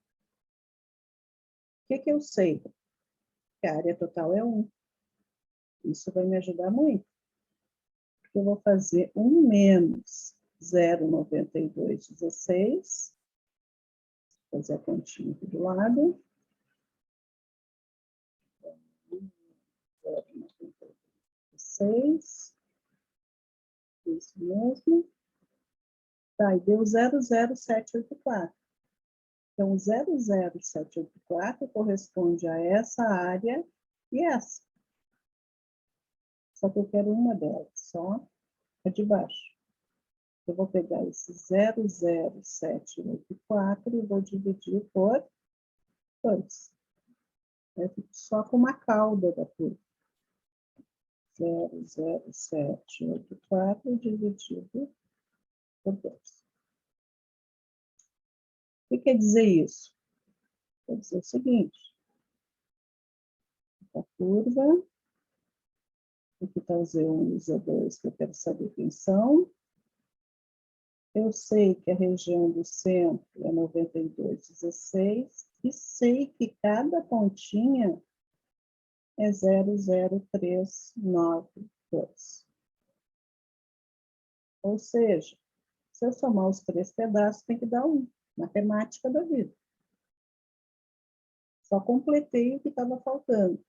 O que eu sei? Que a área total é 1. Isso vai me ajudar muito. Porque eu vou fazer 1 menos 0,9216. Vou fazer a continha aqui do lado. 0,96. Isso mesmo. Tá, e deu 00784. Então, 00784 corresponde a essa área e essa. Só que eu quero uma delas, só a de baixo. Eu vou pegar esse 00784 e vou dividir por 2. Eu fico só com uma cauda da curva. 00784 dividido por 2. O que quer dizer isso? Quer dizer o seguinte. A curva. Aqui está o Z1 e o Z2, que eu quero saber quem são. Eu sei que a região do centro é 9216 e sei que cada pontinha é 00392. Ou seja, se eu somar os 3 pedaços, tem que dar 1. Matemática da vida. Só completei o que estava faltando.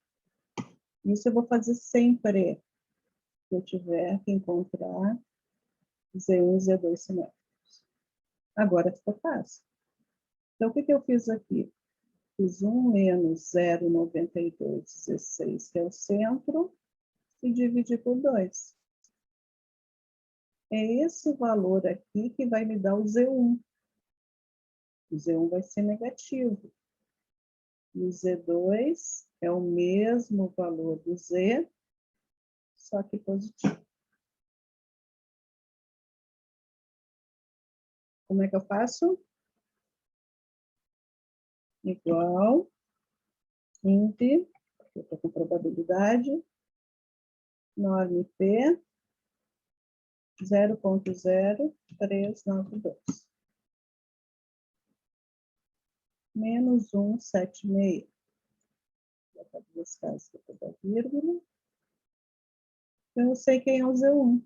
Isso eu vou fazer sempre que eu tiver que encontrar Z1 e Z2 simétricos. Agora ficou fácil. Então, o que eu fiz aqui? Fiz 1 menos 0,9216, que é o centro, e dividi por 2. É esse valor aqui que vai me dar o Z1. O Z1 vai ser negativo. E o Z2 é o mesmo valor do Z, só que positivo. Como é que eu faço? Igual, int, eu estou com probabilidade, norm P, 0,0392. Menos 176. Vou botar 2 casas depois da vírgula. Então, eu sei quem é o Z1.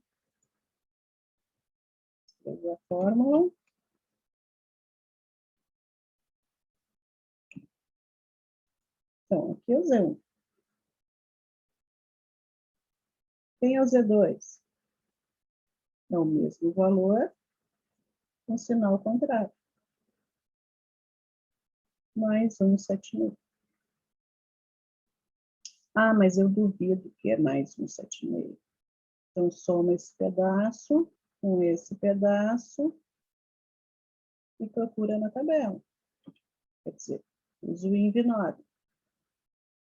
Escrever a fórmula. Então, aqui é o Z1. Quem é o Z2? É o mesmo valor, com sinal contrário. Mais 176. Ah, mas eu duvido que é mais 176. Então, soma esse pedaço com esse pedaço e procura na tabela. Quer dizer, uso o INV9.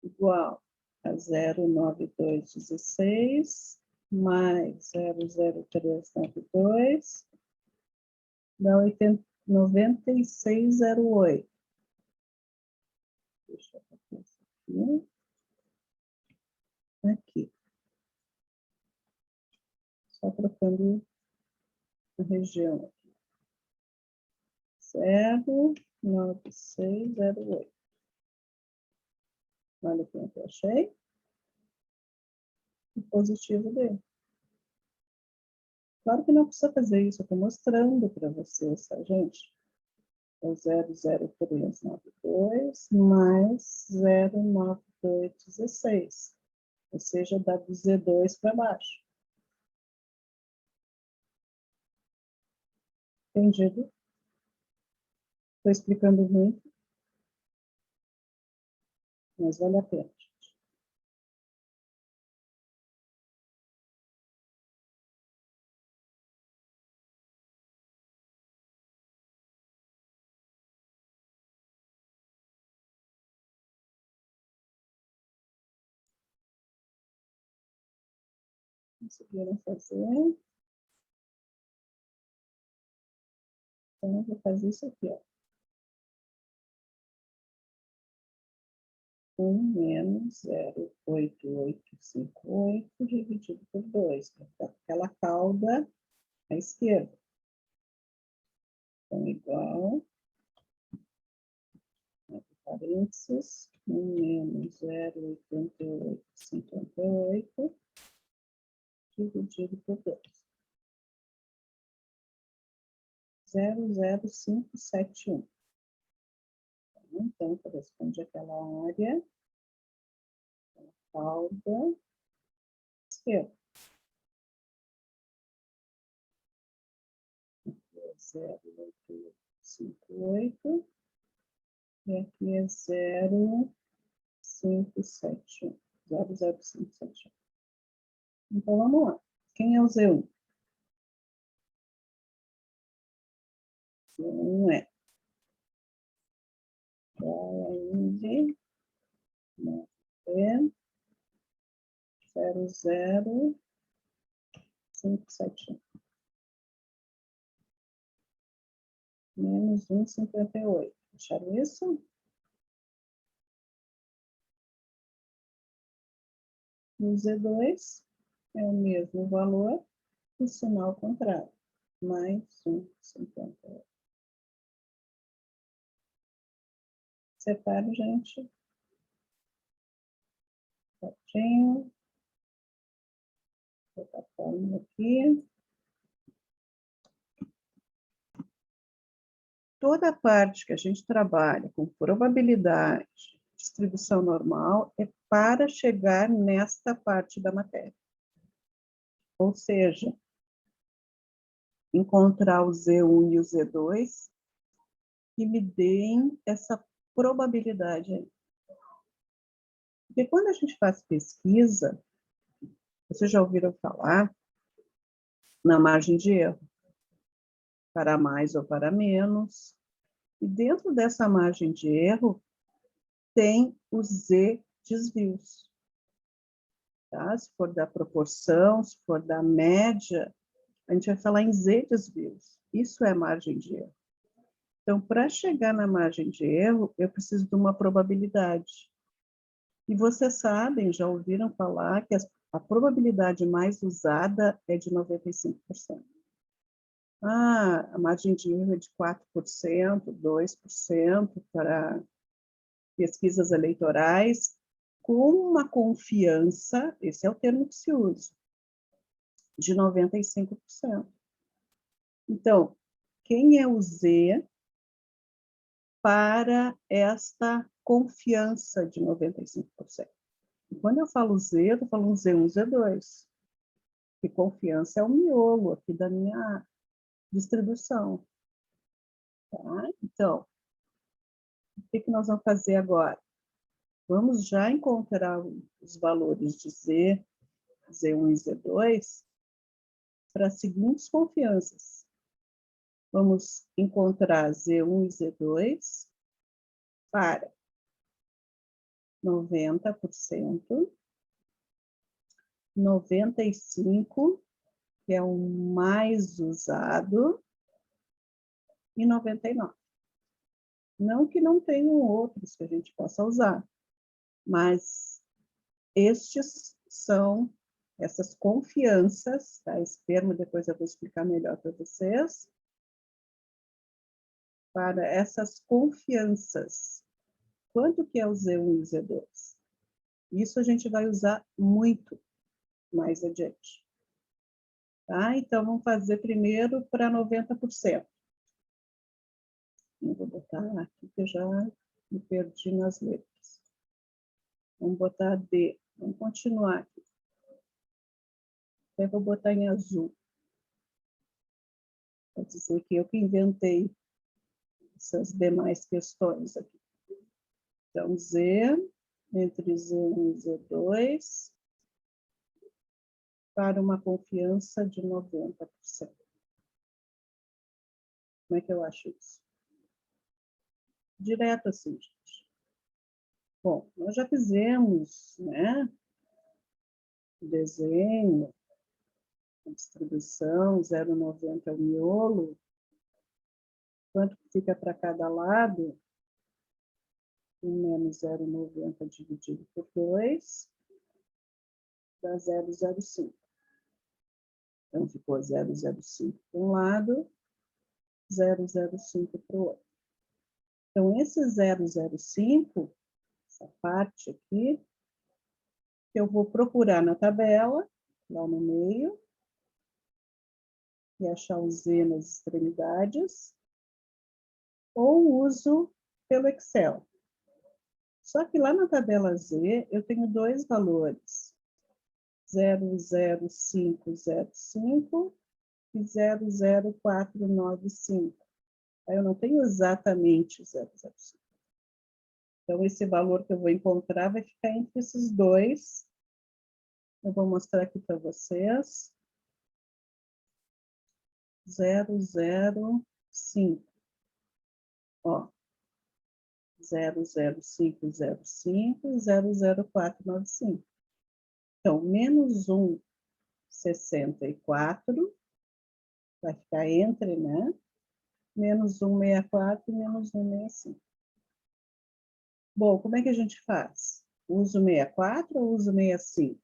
Igual a 09216 mais 00392 dá 9608. Deixa eu fazer isso aqui. Aqui. Só trocando a região aqui. 09608. Olha quanto eu achei. o positivo dele. Claro que não precisa fazer isso, eu estou mostrando para vocês, tá, gente? É 00392 mais 09216, ou seja, dá do Z2 para baixo. Entendido? Estou explicando muito, mas vale a pena. Conseguiram fazer? Então, eu vou fazer isso aqui, ó. 1 menos 0,8858 dividido por 2, para ficar aquela cauda à esquerda. Então, igual, parênteses, 1 menos 0,8858 dividido por 2. 00571. Então, corresponde àquela área, cauda esquerda. 0,858 e aqui é 0,571. 00571. Então, vamos lá. Quem é o Z1? Z1 é Índice 00571 menos 1,58. Acharam isso? No Z2 é o mesmo valor, o sinal contrário, mais 1,58. Separo, gente. Certinho. Vou botar a fórmula aqui. Toda a parte que a gente trabalha com probabilidade, distribuição normal, é para chegar nesta parte da matéria. Ou seja, encontrar o Z1 e o Z2 que me deem essa probabilidade aí. Porque quando a gente faz pesquisa, vocês já ouviram falar na margem de erro, para mais ou para menos. E dentro dessa margem de erro, tem os Z desvios. Tá? Se for da proporção, se for da média, a gente vai falar em Z desvios. Isso é margem de erro. Então, para chegar na margem de erro, eu preciso de uma probabilidade. E vocês sabem, já ouviram falar que a probabilidade mais usada é de 95%. A margem de erro é de 4%, 2% para pesquisas eleitorais, com uma confiança, esse é o termo que se usa, de 95%. Então, quem é o Z para esta confiança de 95%? E quando eu falo Z, eu estou falando Z1, Z2, que confiança é o miolo aqui da minha distribuição. Tá? Então, o que nós vamos fazer agora? Vamos já encontrar os valores de Z, Z1 e Z2 para as seguintes confianças. Vamos encontrar Z1 e Z2 para 90%, 95%, que é o mais usado, e 99%. Não que não tenham outros que a gente possa usar, mas estes são essas confianças, tá? Esse termo depois eu vou explicar melhor para vocês. Para essas confianças. Quanto que é o Z1 e o Z2? Isso a gente vai usar muito mais adiante. Tá? Então, vamos fazer primeiro para 90%. Eu vou botar aqui, que eu já me perdi nas letras. Vamos botar D. Vamos continuar aqui. Eu vou botar em azul. Pode dizer que eu que inventei essas demais questões aqui. Então, Z, entre Z1 e Z2, para uma confiança de 90%. Como é que eu acho isso? Direto assim, gente. Bom, nós já fizemos, né? O desenho, a distribuição, 0,90 é o miolo. Quanto fica para cada lado? 1 menos 0,90 dividido por 2, dá 0,05. Então, ficou 0,05 para um lado, 0,05 para o outro. Então, esse 0,05, essa parte aqui, eu vou procurar na tabela, lá no meio, e achar o Z nas extremidades, ou uso pelo Excel. Só que lá na tabela Z, eu tenho dois valores, 0,0505 e 0,0495. Aí eu não tenho exatamente 0,05. Então, esse valor que eu vou encontrar vai ficar entre esses dois. Eu vou mostrar aqui para vocês. 0,05. Ó, 0,0505 e 0,0495. Então, menos 1,64 vai ficar entre, né? Menos 1,64 e menos 1,65. Bom, como é que a gente faz? Uso 64 ou uso 65?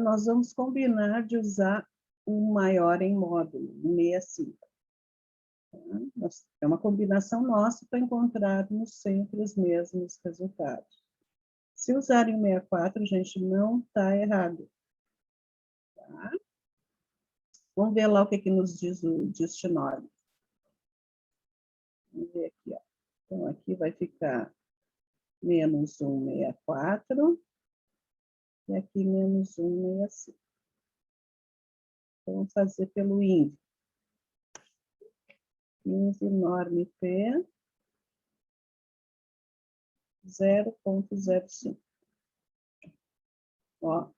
Nós vamos combinar de usar um maior em módulo, 65. É uma combinação nossa para encontrarmos sempre os mesmos resultados. Se usarem o 64, gente, não está errado. Tá? Vamos ver lá o que nos diz o destinório. Vamos ver aqui. Ó. Então, aqui vai ficar menos 1,64 e aqui menos 1,65. Então, vamos fazer pelo índice. 15 norme P, 0,05. Ó,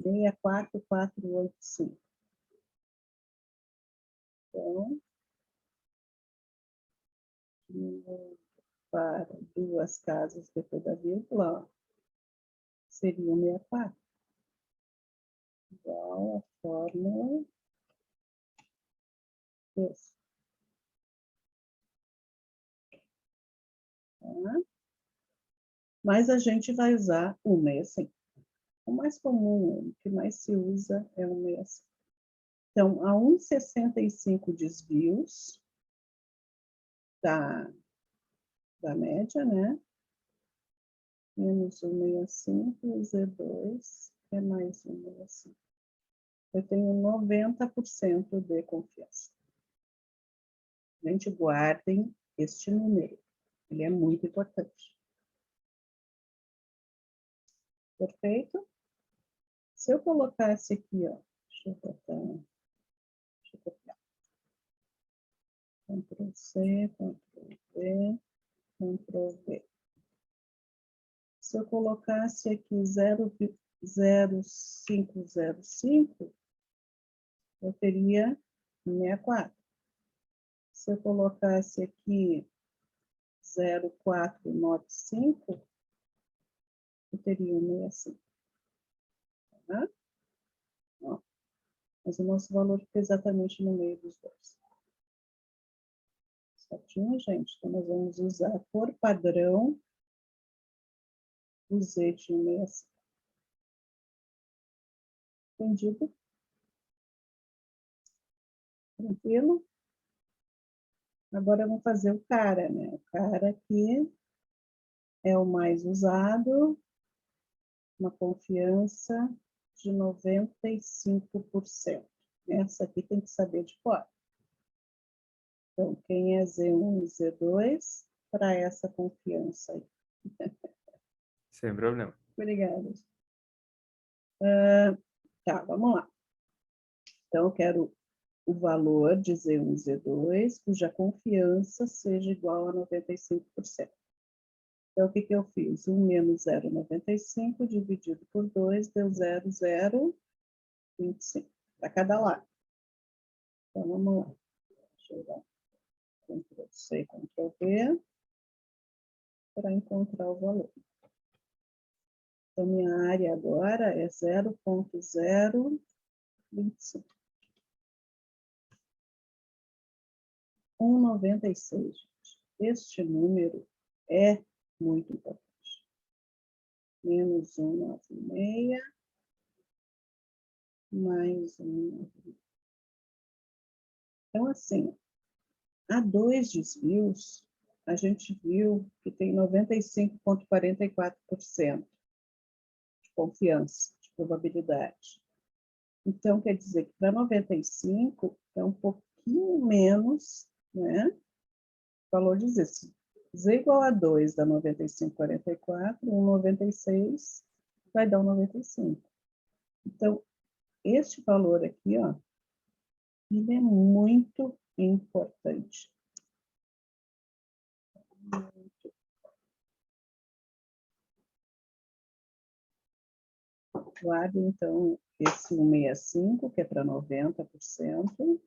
64485. Então, para duas casas depois da vírgula, ó, seria 64. Igual a fórmula desse. Tá? Mas a gente vai usar o 65. O mais comum, o que mais se usa é o 65. Então, a 1,65 desvios da média, né? Menos 1,65, Z2 é mais 1,65. Eu tenho 90% de confiança. Gente, guardem este número. Ele é muito importante. Perfeito? Se eu colocasse aqui, ó, deixa eu copiar. Ctrl C, Ctrl V, Ctrl V. Se eu colocasse aqui 0,0505, eu teria 64. Se eu colocasse aqui 0,495, eu teria 65. Tá? Ó, mas o nosso valor fica exatamente no meio dos dois. Certinho, gente? Então, nós vamos usar por padrão o Z de 165. Entendido? Tranquilo? Agora, vamos fazer o cara, né? O cara aqui é o mais usado uma confiança de 95%. Essa aqui tem que saber de cor. Então, quem é Z1 e Z2 para essa confiança aí? Sem problema. Obrigada. Tá, vamos lá. Então, eu quero o valor de Z1 e Z2, cuja confiança seja igual a 95%. Então, o que eu fiz? 1 menos 0,95 dividido por 2 deu 0,025 para cada lado. Então, vamos lá. Deixa eu dar Ctrl+C, Ctrl+V para encontrar o valor. Então, minha área agora é 0,025. 1,96, gente. Este número é muito importante. Menos 1,96, mais 1,96. Então, assim, há 2 desvios, a gente viu que tem 95,44% de confiança, de probabilidade. Então, quer dizer que para 95 é um pouquinho menos, né? O valor de Z. Z igual a 2 dá 95,44, 1,96 vai dar 95. Então, este valor aqui, ó, ele é muito importante. Muito. Guarde, então, esse 165, que é para 90%,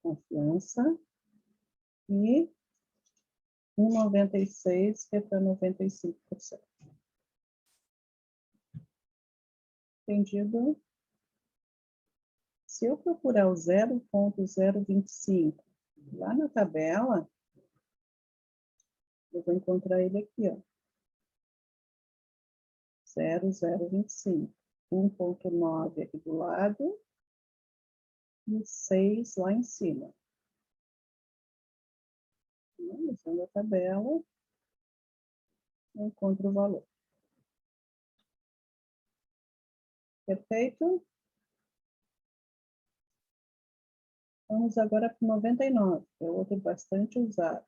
confiança, e 1,96, que é para 95%. Entendido? Se eu procurar o 0,025 lá na tabela, eu vou encontrar ele aqui, ó. 0,025. 1,9 aqui do lado e 6 lá em cima. Usando a tabela, eu encontro o valor. Perfeito? Vamos agora para o 99, que é outro bastante usado.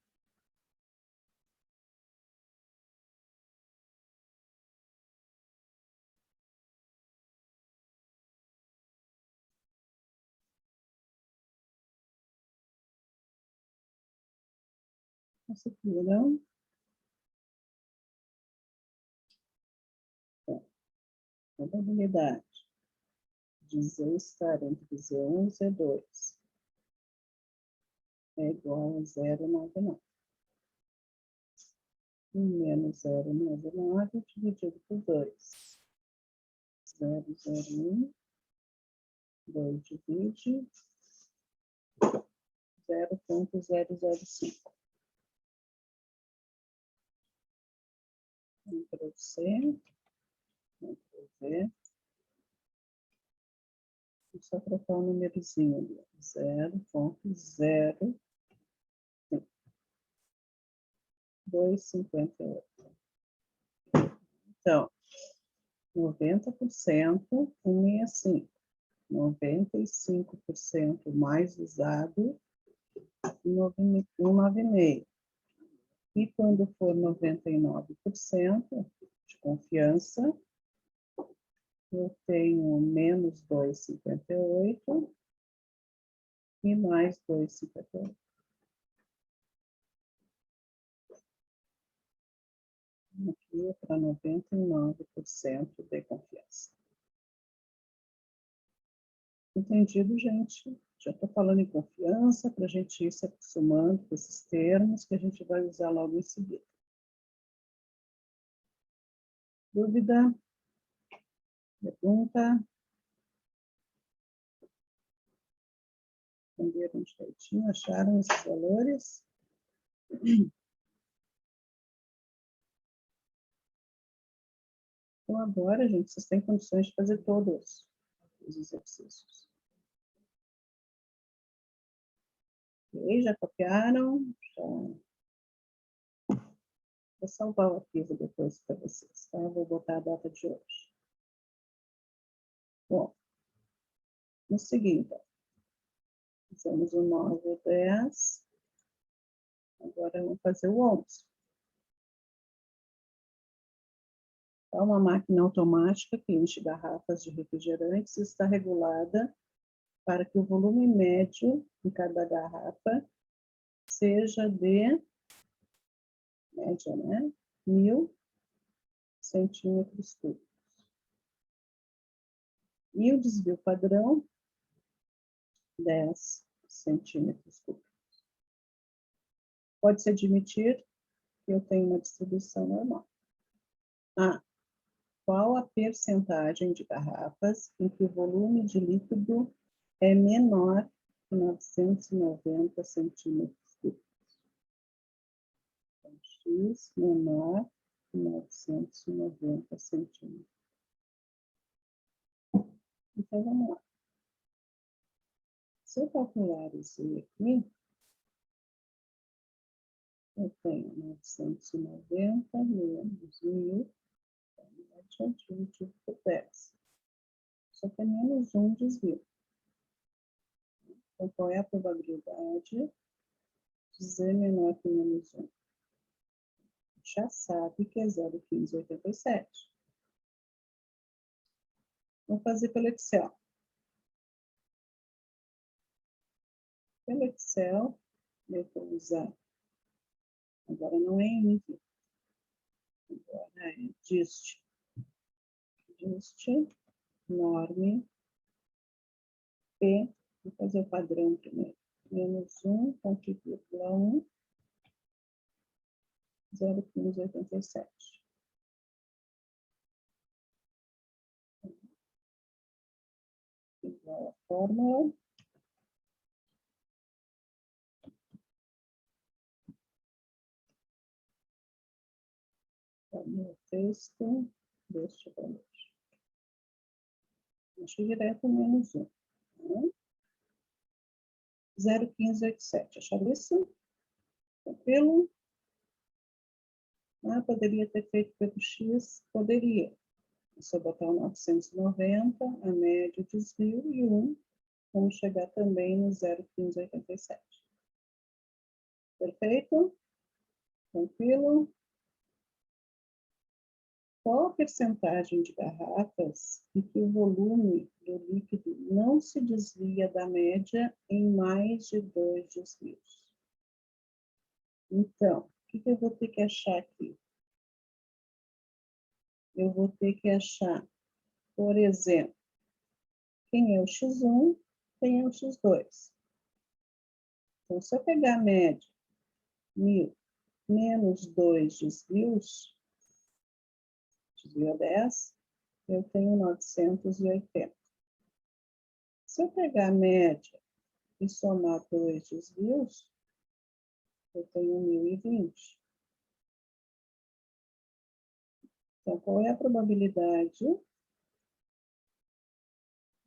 Conseguiram? Então, probabilidade de Z estar entre Z1 e Z2 é igual a 0,99. Menos 0,99 dividido por 2. 0,01. 2 divide 0,005. Ctrl+C, Ctrl+V. Vou só trocar o númerozinho ali. 0,0 2,58. Então, 90%, 165. 95% mais usado, 196. E quando for 99% de confiança, eu tenho menos 2,58 e mais 2,58. Aqui é para 99% de confiança. Entendido, gente? Já estou falando em confiança, para a gente ir se acostumando com esses termos que a gente vai usar logo em seguida. Dúvida? Pergunta? Entenderam direitinho? Acharam esses valores? Então, agora, gente, vocês têm condições de fazer todos os exercícios. Ok? Já copiaram? Já Vou salvar o arquivo depois para vocês, tá? Vou botar a data de hoje. Bom, no seguinte, fizemos o 9 e o 10. Agora vamos fazer o 11. Tá? Uma máquina automática que enche garrafas de refrigerantes está regulada para que o volume médio de cada garrafa seja de, média, né? 1.000 centímetros cúbicos. E o desvio padrão, 10 centímetros cúbicos. Pode-se admitir que eu tenho uma distribuição normal. Qual a percentagem de garrafas em que o volume de líquido é menor que 990 centímetros cúbicos? Então, X menor que 990 centímetros. Então, vamos lá. Se eu calcular isso aqui, eu tenho 990 menos 1.000, dividido por 10. Só que é menos um desvio. Então, qual é a probabilidade de Z menor que menos 1? Já sabe que é 0,1587. Vamos fazer pelo Excel. Pelo Excel, eu vou usar, agora não é INV, agora é DIST. DIST, norme, P, vou fazer o padrão primeiro, menos 1,1, 0,1587. Igual a fórmula. Meu texto, deixa para baixo. Deixa direto menos 1. 0,1587. Acharam isso? Tranquilo? Poderia ter feito pelo X? Poderia. É só botar o 990, a média, o desvio e 1. Vamos chegar também no 0,1587. Perfeito? Tranquilo? Qual a percentagem de garrafas em que o volume do líquido não se desvia da média em mais de 2 desvios? Então, o que eu vou ter que achar aqui? Eu vou ter que achar, por exemplo, quem é o X1, quem é o X2. Então, se eu pegar a média, 1.000 menos 2 desvios, desvio 10, eu tenho 980. Se eu pegar a média e somar 2 desvios, eu tenho 1.020. Então, qual é a probabilidade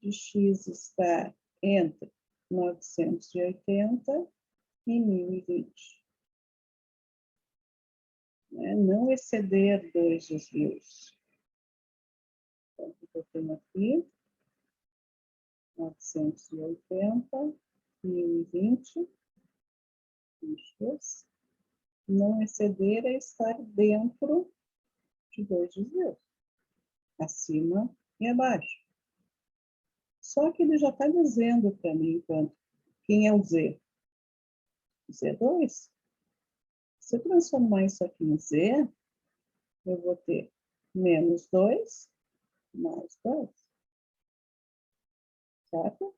de X estar entre 980 e 1.020? Não exceder 2 desvios. Então, eu tenho aqui 980, 1.020, não exceder é estar dentro de 2 desvios, acima e abaixo. Só que ele já está dizendo para mim quem é o Z? Z2. Se eu transformar isso aqui em Z, eu vou ter menos 2 mais 2. Certo?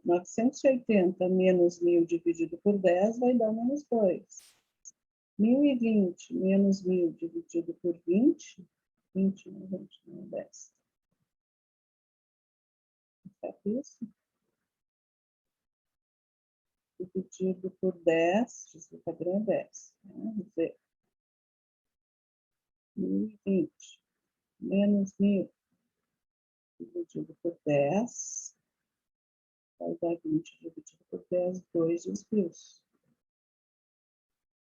980 menos 1.000 dividido por 10 vai dar menos 2. 1.020 menos 1.000 dividido por 20, 20 não, 20 não, 10. Certo isso? Dividido por 10, o padrão é 10. Vamos ver. 1.020 menos 1.000 dividido por 10 vai dar 20 dividido por 10, 2 desvios.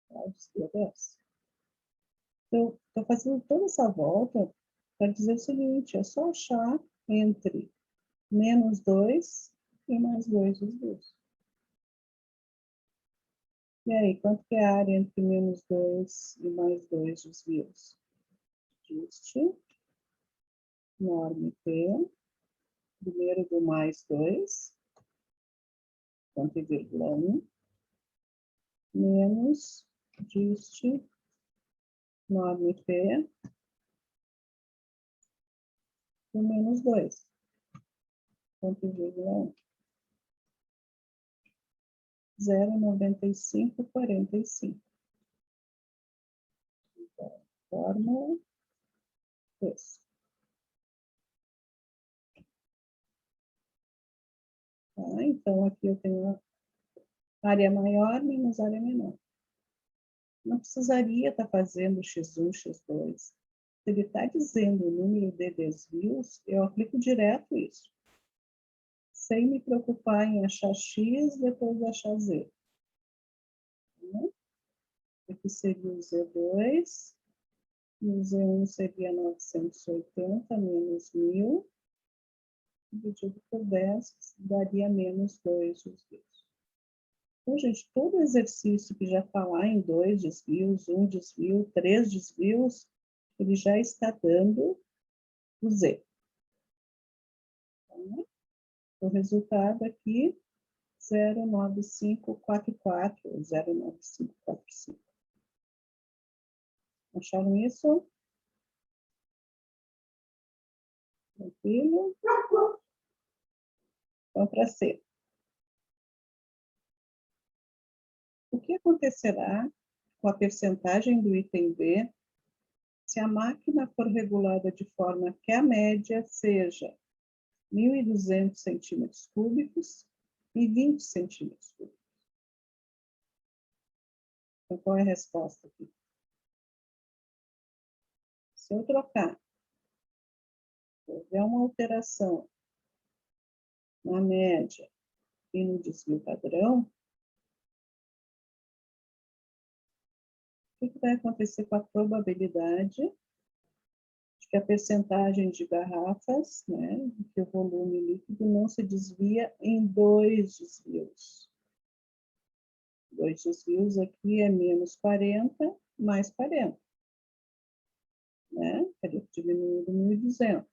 Tá? desvio 10. Então, estou fazendo toda essa volta para dizer o seguinte, é só achar entre menos 2 e mais 2 desvios. E aí, quanto que é a área entre menos 2 e mais 2 desvios? Dist, norma P, primeiro do mais 2, ponto e vírgula 1, menos dist, norma P, do menos 2, ponto e vírgula 1. 0,9545. Então, fórmula isso. Tá? Então, aqui eu tenho a área maior menos área menor. Não precisaria estar fazendo x1, x2. Se ele está dizendo o número de desvios, eu aplico direto isso. Sem me preocupar em achar x, depois achar z. Aqui seria o Z2, e o Z1 seria 980 menos 1000, dividido por 10, daria menos 2 desvios. Então, gente, todo exercício que já está lá em 2 desvios, 1 desvio, 3 desvios, ele já está dando o Z. Então, o resultado aqui, 09544, 09545. Acharam isso? Tranquilo? Então, para C. O que acontecerá com a percentagem do item B se a máquina for regulada de forma que a média seja 1.200 centímetros cúbicos e 20 centímetros cúbicos? Então, qual é a resposta aqui? Se eu trocar, se houver uma alteração na média e no desvio padrão, o que vai acontecer com a probabilidade de que a percentagem de garrafas, né, que o volume líquido não se desvia em 2 desvios? 2 desvios aqui é menos 40, mais 40. Né? Teria diminuído 1.200.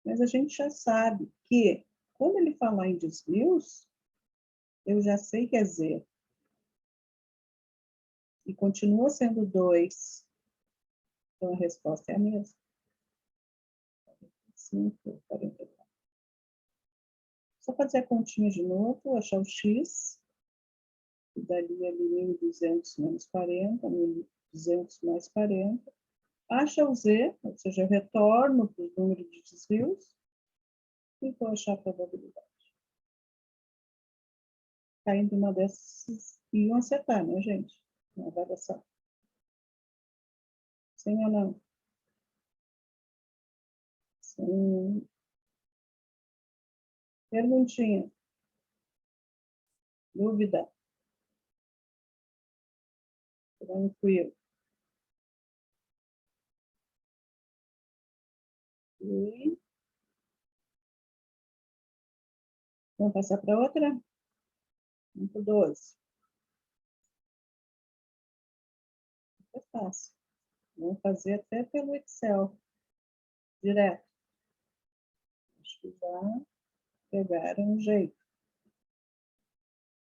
Mas a gente já sabe que, quando ele falar em desvios, eu já sei que é Z. E continua sendo 2. Então, a resposta é a mesma. 45, 44. Só fazer a continha de novo, achar o X, que daria ali 1.200 menos 40, 1.200 mais 40. Acha o Z, ou seja, eu retorno para o número de desvios e vou achar a probabilidade. Caindo uma dessas, iam acertar, né, gente? Na avaliação. Sim ou não? Sim. Perguntinha. Dúvida? Tranquilo. E vamos passar para outra? Vamos para 12. É fácil. Vamos fazer até pelo Excel. Direto. Acho que já pegaram o jeito.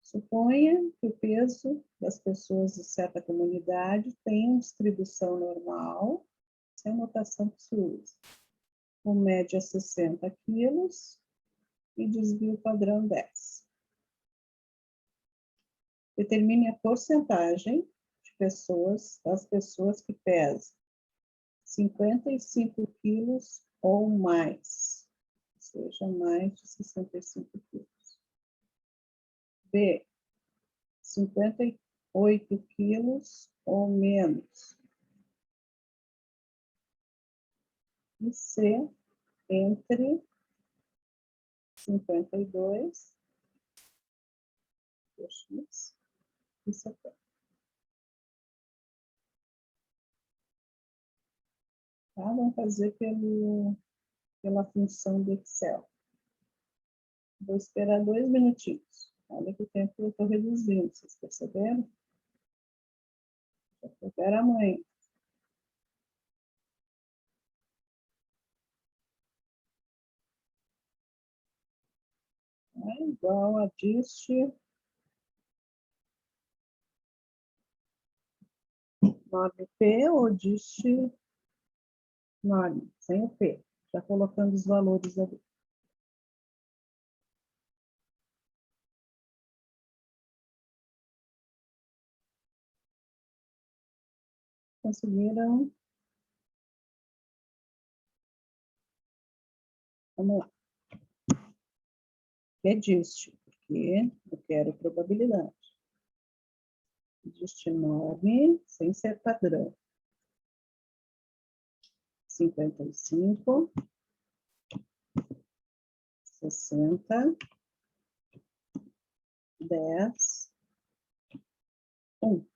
Suponha que o peso das pessoas de certa comunidade tem distribuição normal, sem notação que se usa. Com média 60 quilos e desvio padrão 10. Determine a porcentagem de pessoas, das pessoas que pesam 55 quilos ou mais, ou seja, mais de 65 quilos. B, 58 quilos ou menos. E C, entre 52 e 70. Tá? Vamos fazer pela função do Excel. Vou esperar 2 minutinhos. Olha que tempo eu estou reduzindo, vocês perceberam? Já espera amanhã. É igual a dist norme P ou dist norme, sem o P. Já colocando os valores ali. Conseguiram? Vamos lá. É dist, porque eu quero probabilidade. Dist norme, sem ser padrão. 55, 60, 10, 1.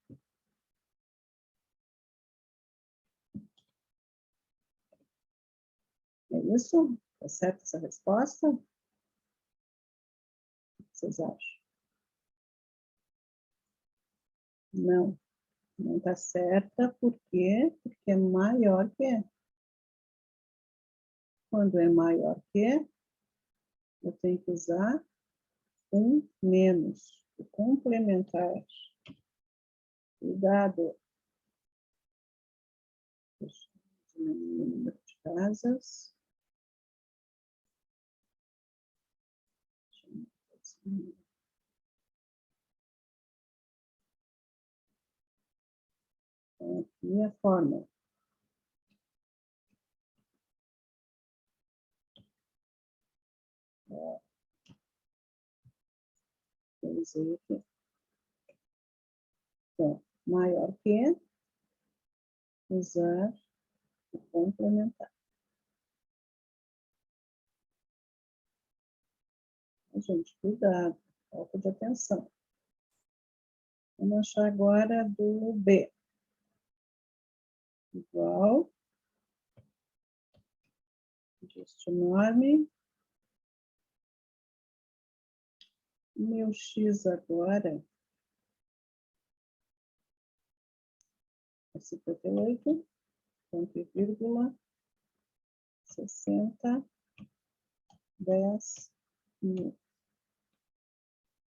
É isso? Está certa essa resposta? O que vocês acham? Não, não está certa. Por quê? Porque é maior que. Quando é maior que, eu tenho que usar um menos. O complementar. Cuidado. Deixa eu diminuir o número de casas. Aqui é a fórmula. Eu usei aqui. Então, maior que, usar o complementar. Gente, cuidado, falta de atenção. Vamos achar agora do B. Igual. Dist norme. Meu X agora é 58, ponto e vírgula, 60, 10 mil.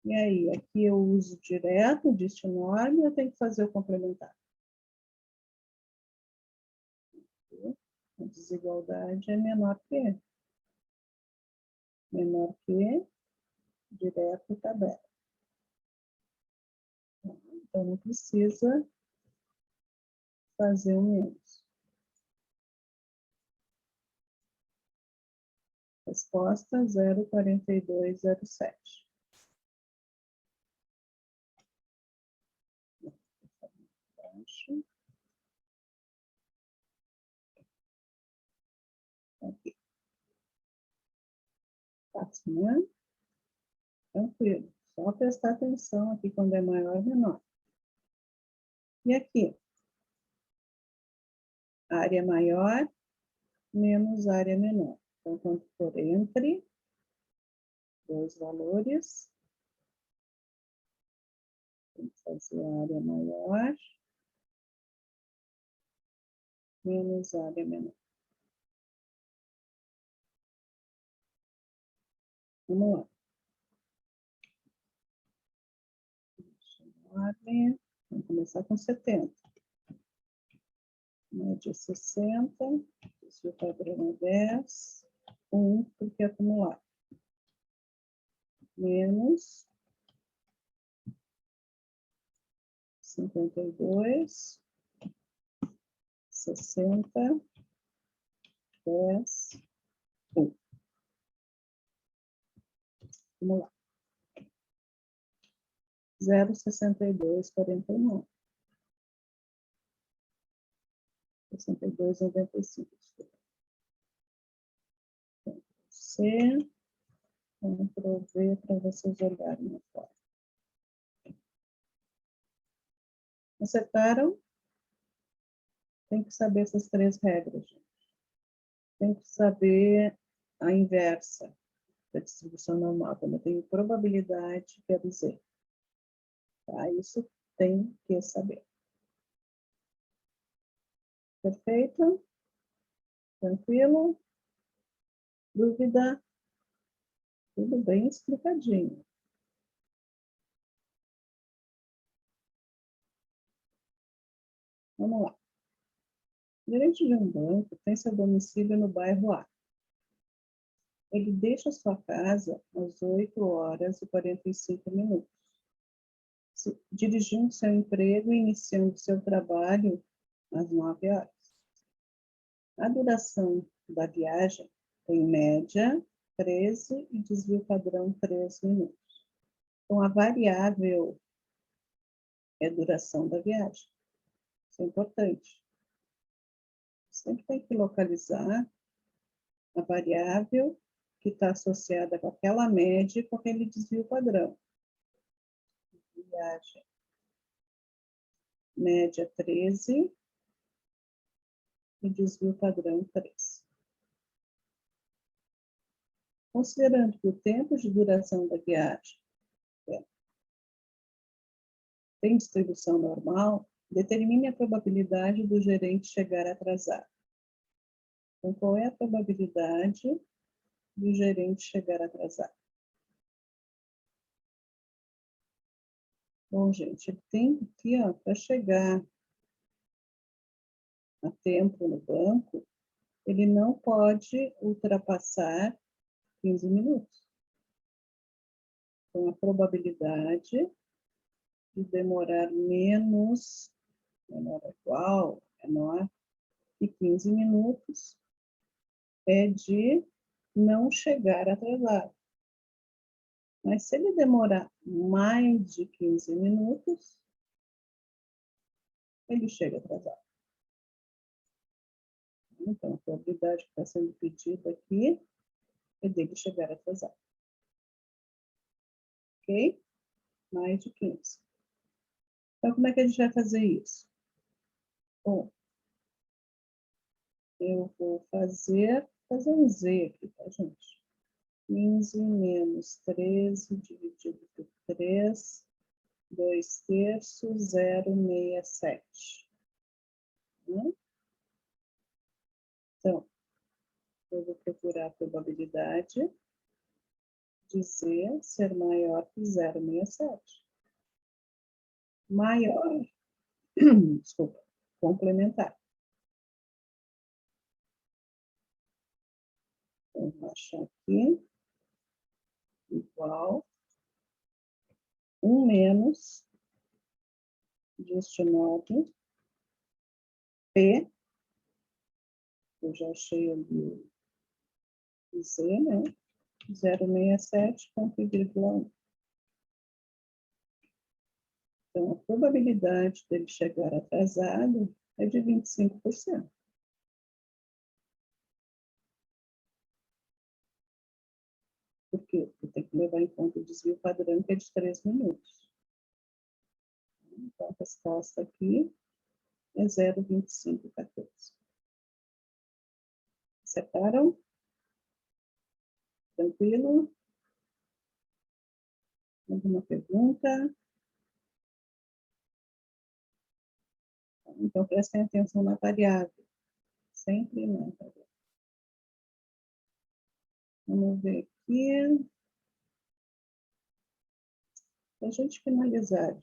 E aí, aqui eu uso direto, dist norme, eu tenho que fazer o complementar. A desigualdade é menor que. Menor que, direto tabela. Então, não precisa fazer o menos. Resposta 0,4207. Baixo. Aqui. Fácil, né? Tranquilo. Só prestar atenção aqui quando é maior ou menor. E aqui? Área maior menos área menor. Então, quando for entre dois valores, tem que fazer a área maior menos área menor. Vamos lá. Vamos começar com 70. Média 60, desvio padrão é 10, 1, porque é acumular. Menos 52, 60, 10, 1. Acumular. 0,6249. 62,95. C, Ctrl V para vocês olharem a foto. Acertaram? Tem que saber essas 3 regras, gente. tem que saber a inversa da distribuição normal, quando eu tenho probabilidade, quer dizer. Tá? Isso tem que saber. Perfeito? Tranquilo? Dúvida? Tudo bem explicadinho. Vamos lá. O gerente de um banco tem seu domicílio no bairro A. Ele deixa sua casa às 8h45, dirigindo seu emprego e iniciando seu trabalho às 9h. A duração da viagem tem média 13 e desvio padrão 3 minutos. Então, a variável é a duração da viagem. Isso é importante. Sempre tem que localizar a variável que está associada com aquela média e com aquele desvio padrão. Viagem. Média 13 e desvio padrão 3. Considerando que o tempo de duração da viagem tem distribuição normal, determine a probabilidade do gerente chegar atrasado. Então, qual é a probabilidade do gerente chegar atrasado? Bom, gente, ele tem aqui, ó, para chegar a tempo no banco, ele não pode ultrapassar 15 minutos. Então, a probabilidade de demorar menos, menor ou igual, menor que 15 minutos, é de não chegar atrasado. Mas se ele demorar mais de 15 minutos, ele chega atrasado. Então, a probabilidade que está sendo pedida aqui é dele chegar atrasado. Ok? Mais de 15. Então, como é que a gente vai fazer isso? Bom, eu vou fazer um Z aqui, tá, gente? 15 menos 13 dividido por 3, 2/3, 0,67. Então, eu vou procurar a probabilidade de Z ser maior que 0,67. Maior, desculpa, complementar. Então, vou achar aqui, igual, 1 menos, deste modo, P, eu já achei ali o Z, né? 0,67, ponto e vírgula 1. Então, a probabilidade dele chegar atrasado é de 25%. Por quê? Porque tem que levar em conta o desvio padrão, que é de 3 minutos. Então, a resposta aqui é 0,2514. Acertaram? Tranquilo? Alguma pergunta? Então, prestem atenção na variável. Sempre na variável. Vamos ver aqui. Para a gente finalizar,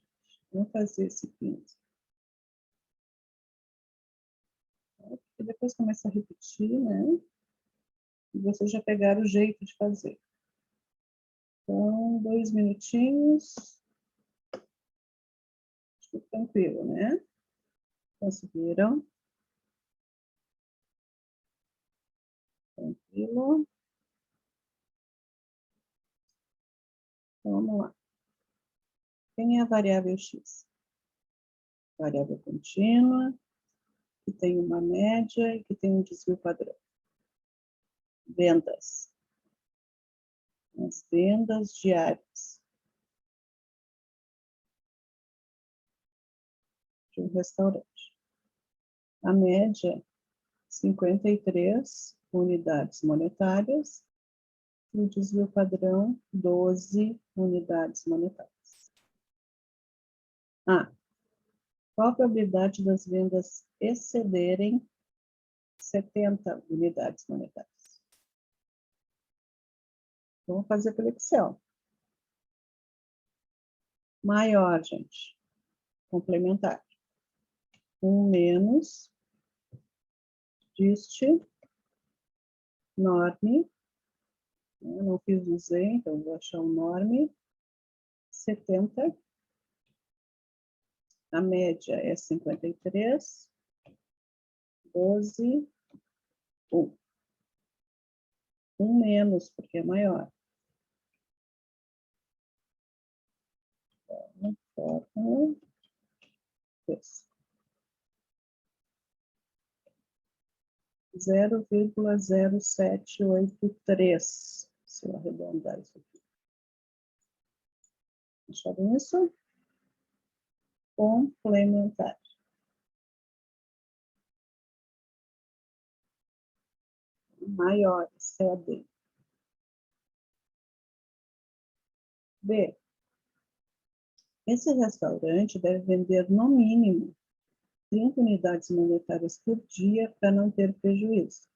vamos fazer esse 15. E depois começa a repetir, né? E vocês já pegaram o jeito de fazer. Então, 2 minutinhos. Acho que tranquilo, né? Conseguiram? Tranquilo. Então, vamos lá. Quem é a variável x? Variável contínua, que tem uma média e que tem um desvio padrão. Vendas. As vendas diárias de um restaurante. A média 53 unidades monetárias. E o desvio padrão, 12 unidades monetárias. Qual a probabilidade das vendas excederem 70 unidades monetárias? Vamos fazer pelo Excel. Maior, gente. Complementar. 1 menos dist norme. Eu não fiz o Z, então vou achar o norme. 70. A média é 53. 12. 1. 1 menos, porque é maior. Fórmula. Isso. 0,0783. Se eu arredondar isso aqui. Acharam isso? Complementar. Maior, CD. B. Esse restaurante deve vender no mínimo 30 unidades monetárias por dia para não ter prejuízo.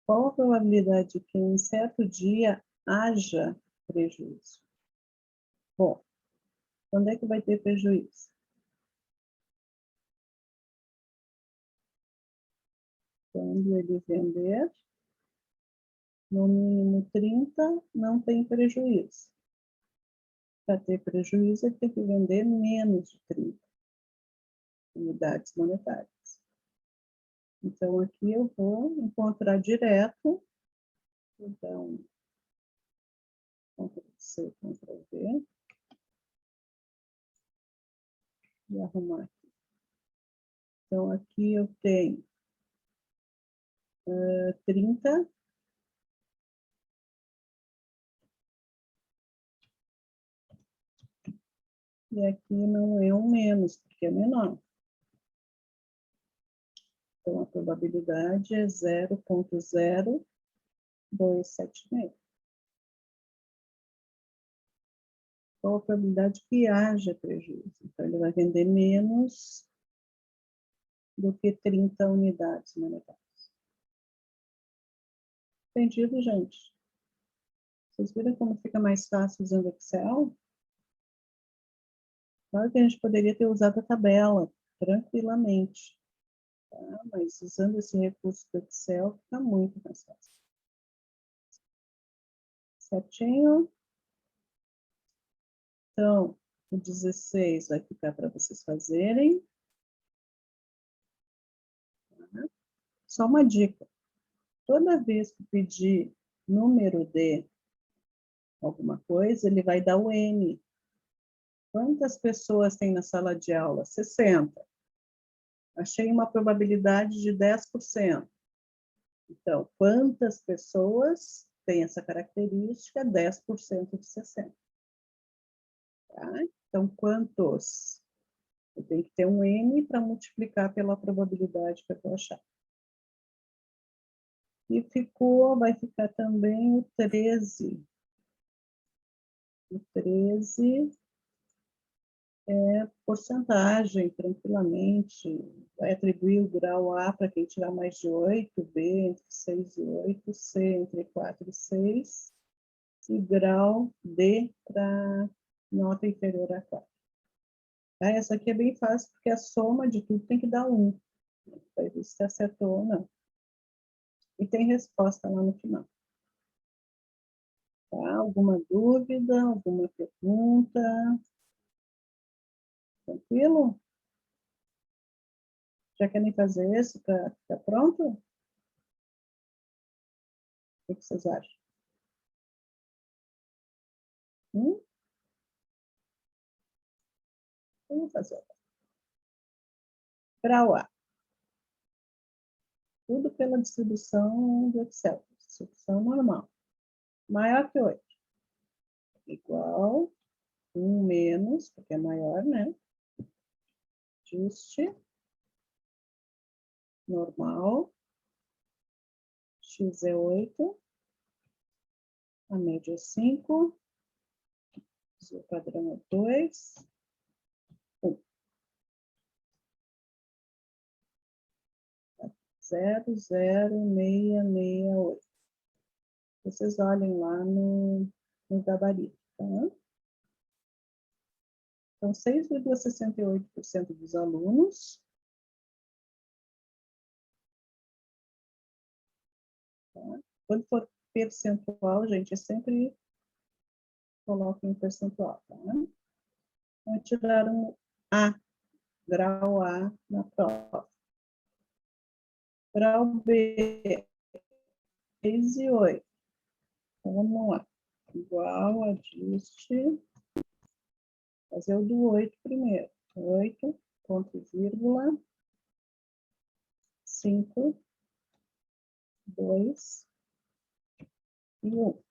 Qual a probabilidade de que em certo dia haja prejuízo? Bom, quando é que vai ter prejuízo? Quando ele vender no mínimo 30, não tem prejuízo. Para ter prejuízo, ele tem que vender menos de 30 unidades monetárias. Então, aqui eu vou encontrar direto. Então, Ctrl+C, Ctrl+V. E arrumar aqui. Então, aqui eu tenho 30. E aqui não é um menos, porque é menor. Então, a probabilidade é 0,0276. Qual a probabilidade que haja prejuízo? Então, ele vai vender menos do que 30 unidades monetárias. Entendido, gente? Vocês viram como fica mais fácil usando Excel? Claro que a gente poderia ter usado a tabela tranquilamente, tá? Mas usando esse recurso do Excel fica muito mais fácil. Certinho? Então, o 16 vai ficar para vocês fazerem. Só uma dica. Toda vez que pedir número de alguma coisa, ele vai dar o N. Quantas pessoas tem na sala de aula? 60. Achei uma probabilidade de 10%. Então, quantas pessoas têm essa característica? 10% de 60. Tá? Então, quantos? Eu tenho que ter um N para multiplicar pela probabilidade que eu vou achar. E vai ficar também o 13. O 13 é porcentagem, tranquilamente. Vai atribuir o grau A para quem tirar mais de 8, B entre 6 e 8, C entre 4 e 6, e grau D para nota inferior a 4. Tá? Essa aqui é bem fácil, porque a soma de tudo tem que dar 1. Para ver se acertou ou não. E tem resposta lá no final. Tá? Alguma dúvida, alguma pergunta? Tranquilo? Já querem fazer isso para ficar pronto? O que vocês acham? Vamos fazer. Grau A. Tudo pela distribuição do Excel. Distribuição normal. Maior que 8. Igual 1 menos, porque é maior, né? Just normal X é 8. A média é 5. O padrão é 2. 1. 0,0668. Vocês olhem lá no gabarito, tá? Então, 6,68% dos alunos tá? Quando for percentual, gente, sempre coloque em percentual, tá? Então, tiraram A, grau A na prova. Grau B, 6,8. Então, vamos lá. Igual, ajuste. Fazer o do 8 primeiro. 8, ponto, vírgula, 5, 2 e 1.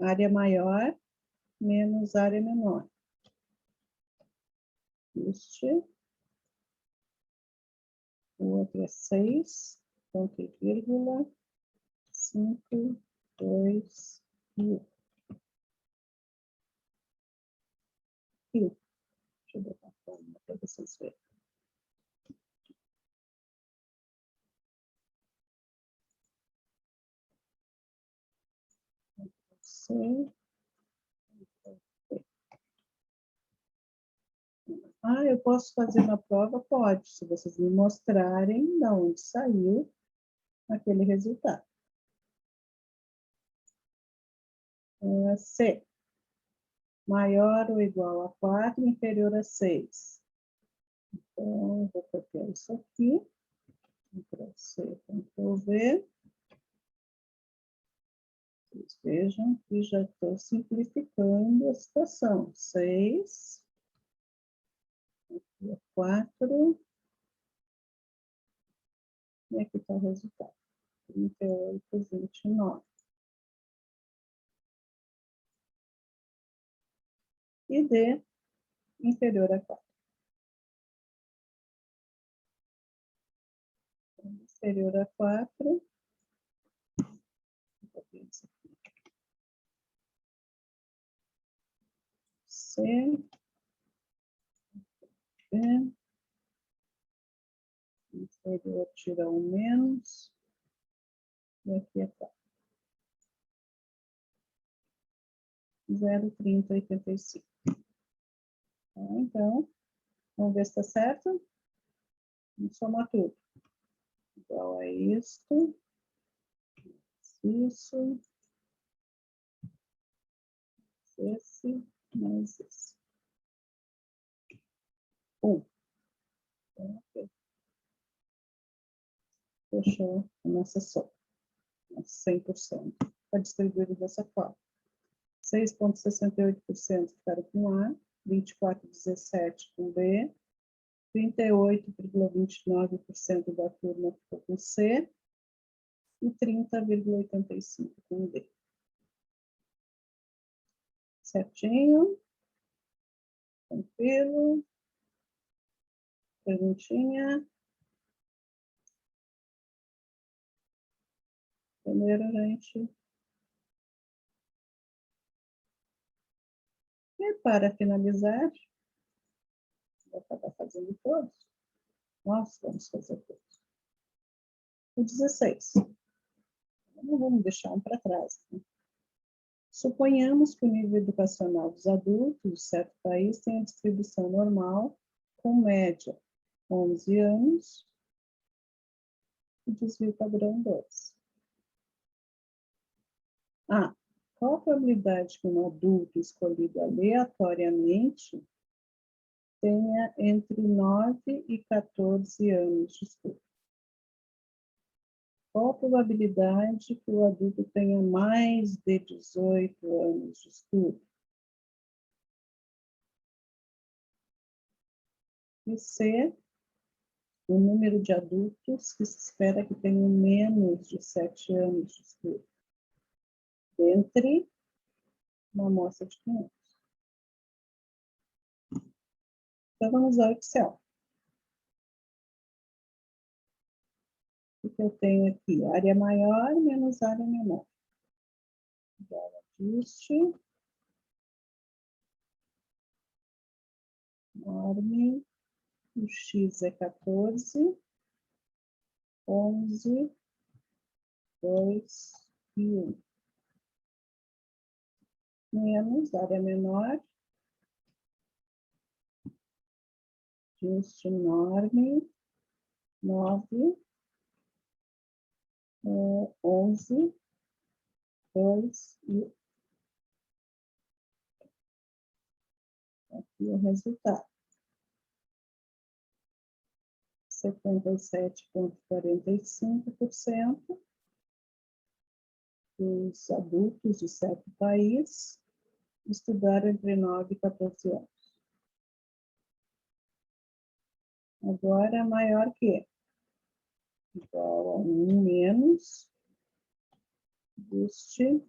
Área maior menos área menor. Este. O outro é 6, ponto e vírgula, 5, 2 e 1. Deixa eu botar a fórmula para vocês verem. Ah, eu posso fazer na prova? Pode, se vocês me mostrarem de onde saiu aquele resultado. C. Maior ou igual a 4, inferior a 6. Então, vou copiar isso aqui. Ctrl+C, Ctrl+V. Vocês vejam que já estou simplificando a situação. 6. Aqui é 4. E aqui está o resultado. 38,29. E D inferior a 4. Inferior a 4. C. B. Inferior tira um menos. E aqui é 4. 0,3085. Então, vamos ver se está certo. Vamos somar tudo. Igual a isto. Isso. Esse mais esse. 1. Okay. Fechou a nossa soma. 100%. Está distribuído dessa forma. 6,68% ficaram com A, 24,17% com B, 38,29% da turma ficou com C e 30,85% com D. Certinho? Tranquilo? Perguntinha? Primeiro, gente. E para finalizar, vou acabar fazendo todos. Nós vamos fazer todos. O 16. Não vamos deixar um para trás. Né? Suponhamos que o nível educacional dos adultos de certo país tem a distribuição normal, com média 11 anos, e desvio padrão 2. Ah, qual a probabilidade que um adulto escolhido aleatoriamente tenha entre 9 e 14 anos de estudo? Qual a probabilidade que o adulto tenha mais de 18 anos de estudo? E C, o número de adultos que se espera que tenham menos de 7 anos de estudo, dentre uma amostra de 500. Então, vamos ao Excel. O que eu tenho aqui? Área maior menos área menor. Agora, ajuste. Norme. O x é 14. 11, 2 e 1. Menos área menor. Ajuste norme. 9, 11, 2 e 1. Aqui o resultado. 77,45% dos adultos de certo país estudaram entre 9 e 14 anos. Agora, maior que igual a 1 menos ajuste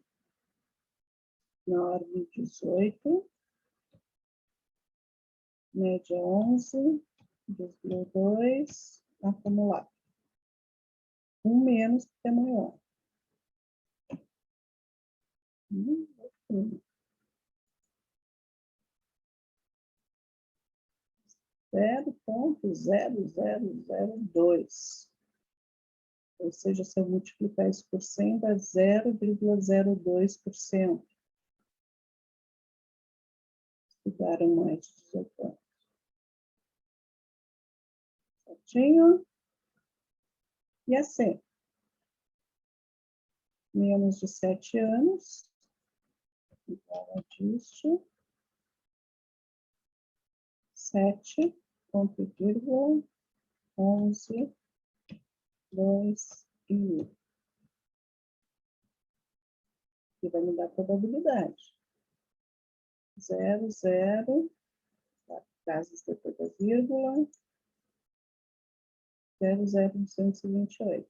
norme 18, média 11,2, acumulado. 1 menos porque é maior. 0,0002. Ou seja, se eu multiplicar isso por 100, dá 0,02%. Estudaram mais de 18 anos. Certinho? E assim, menos de 7 anos, igual a disso, 7, ponto vírgula, 11, 2 e 1. Que vai me dar probabilidade. 0, 0, 4 casas depois da vírgula, 0,0228.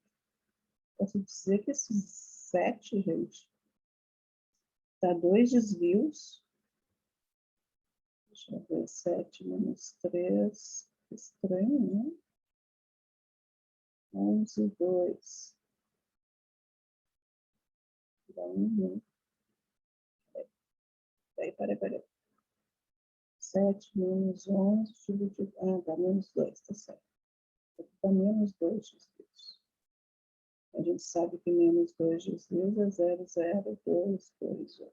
Posso dizer que esses 7, gente, dá 2 desvios. Deixa eu ver, 7 menos 3, estranho, né? 11, 2. Dá 1, peraí. 7 menos 11, dividido... dá menos 2, tá certo. Dá menos 2 desvios. A gente sabe que menos 2 desvios é 0,0228.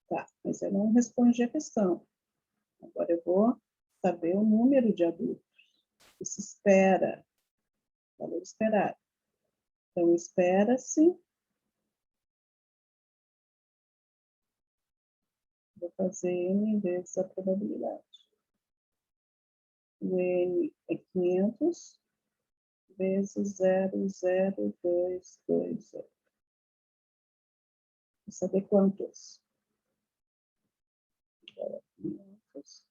Tá, mas eu não respondi a questão. Agora eu vou saber o número de adultos que se espera, valor esperado. Então, espera-se, vou fazer n vezes a probabilidade. O n é 500 vezes 0,0228. Vou saber quantos. Agora, 500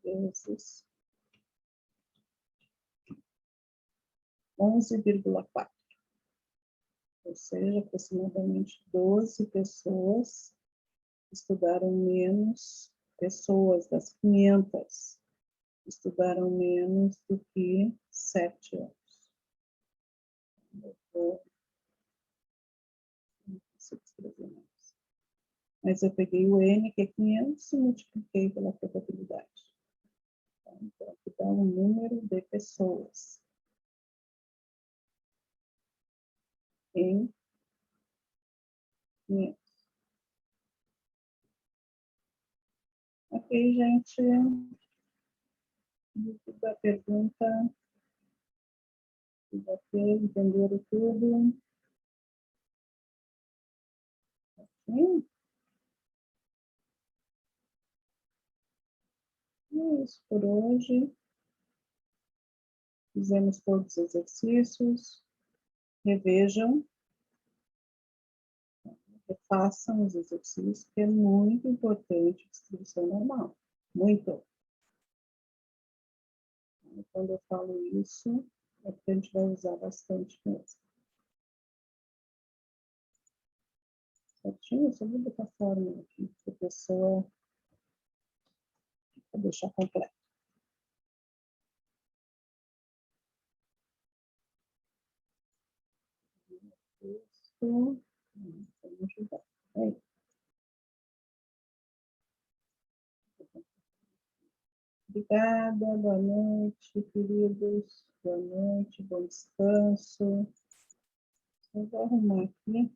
vezes 11,4. Ou seja, aproximadamente 12 pessoas estudaram menos, pessoas das 500 estudaram menos do que 7 anos. Eu não consigo escrever mais. Mas eu peguei o n, que é 500, e multipliquei pela probabilidade. Então, aqui dá um número de pessoas em 500. Ok, gente. Da pergunta. Ok, entenderam tudo? Sim. É isso por hoje. Fizemos todos os exercícios. Revejam. Façam os exercícios, que é muito importante a distribuição normal. Muito. Quando eu falo isso, é porque a gente vai usar bastante mesmo. Certinho? Só vou botar a fórmula aqui, para a pessoa deixar completo. Vamos ajudar. Aí. Obrigada, boa noite, queridos. Boa noite, bom descanso. Eu vou arrumar aqui.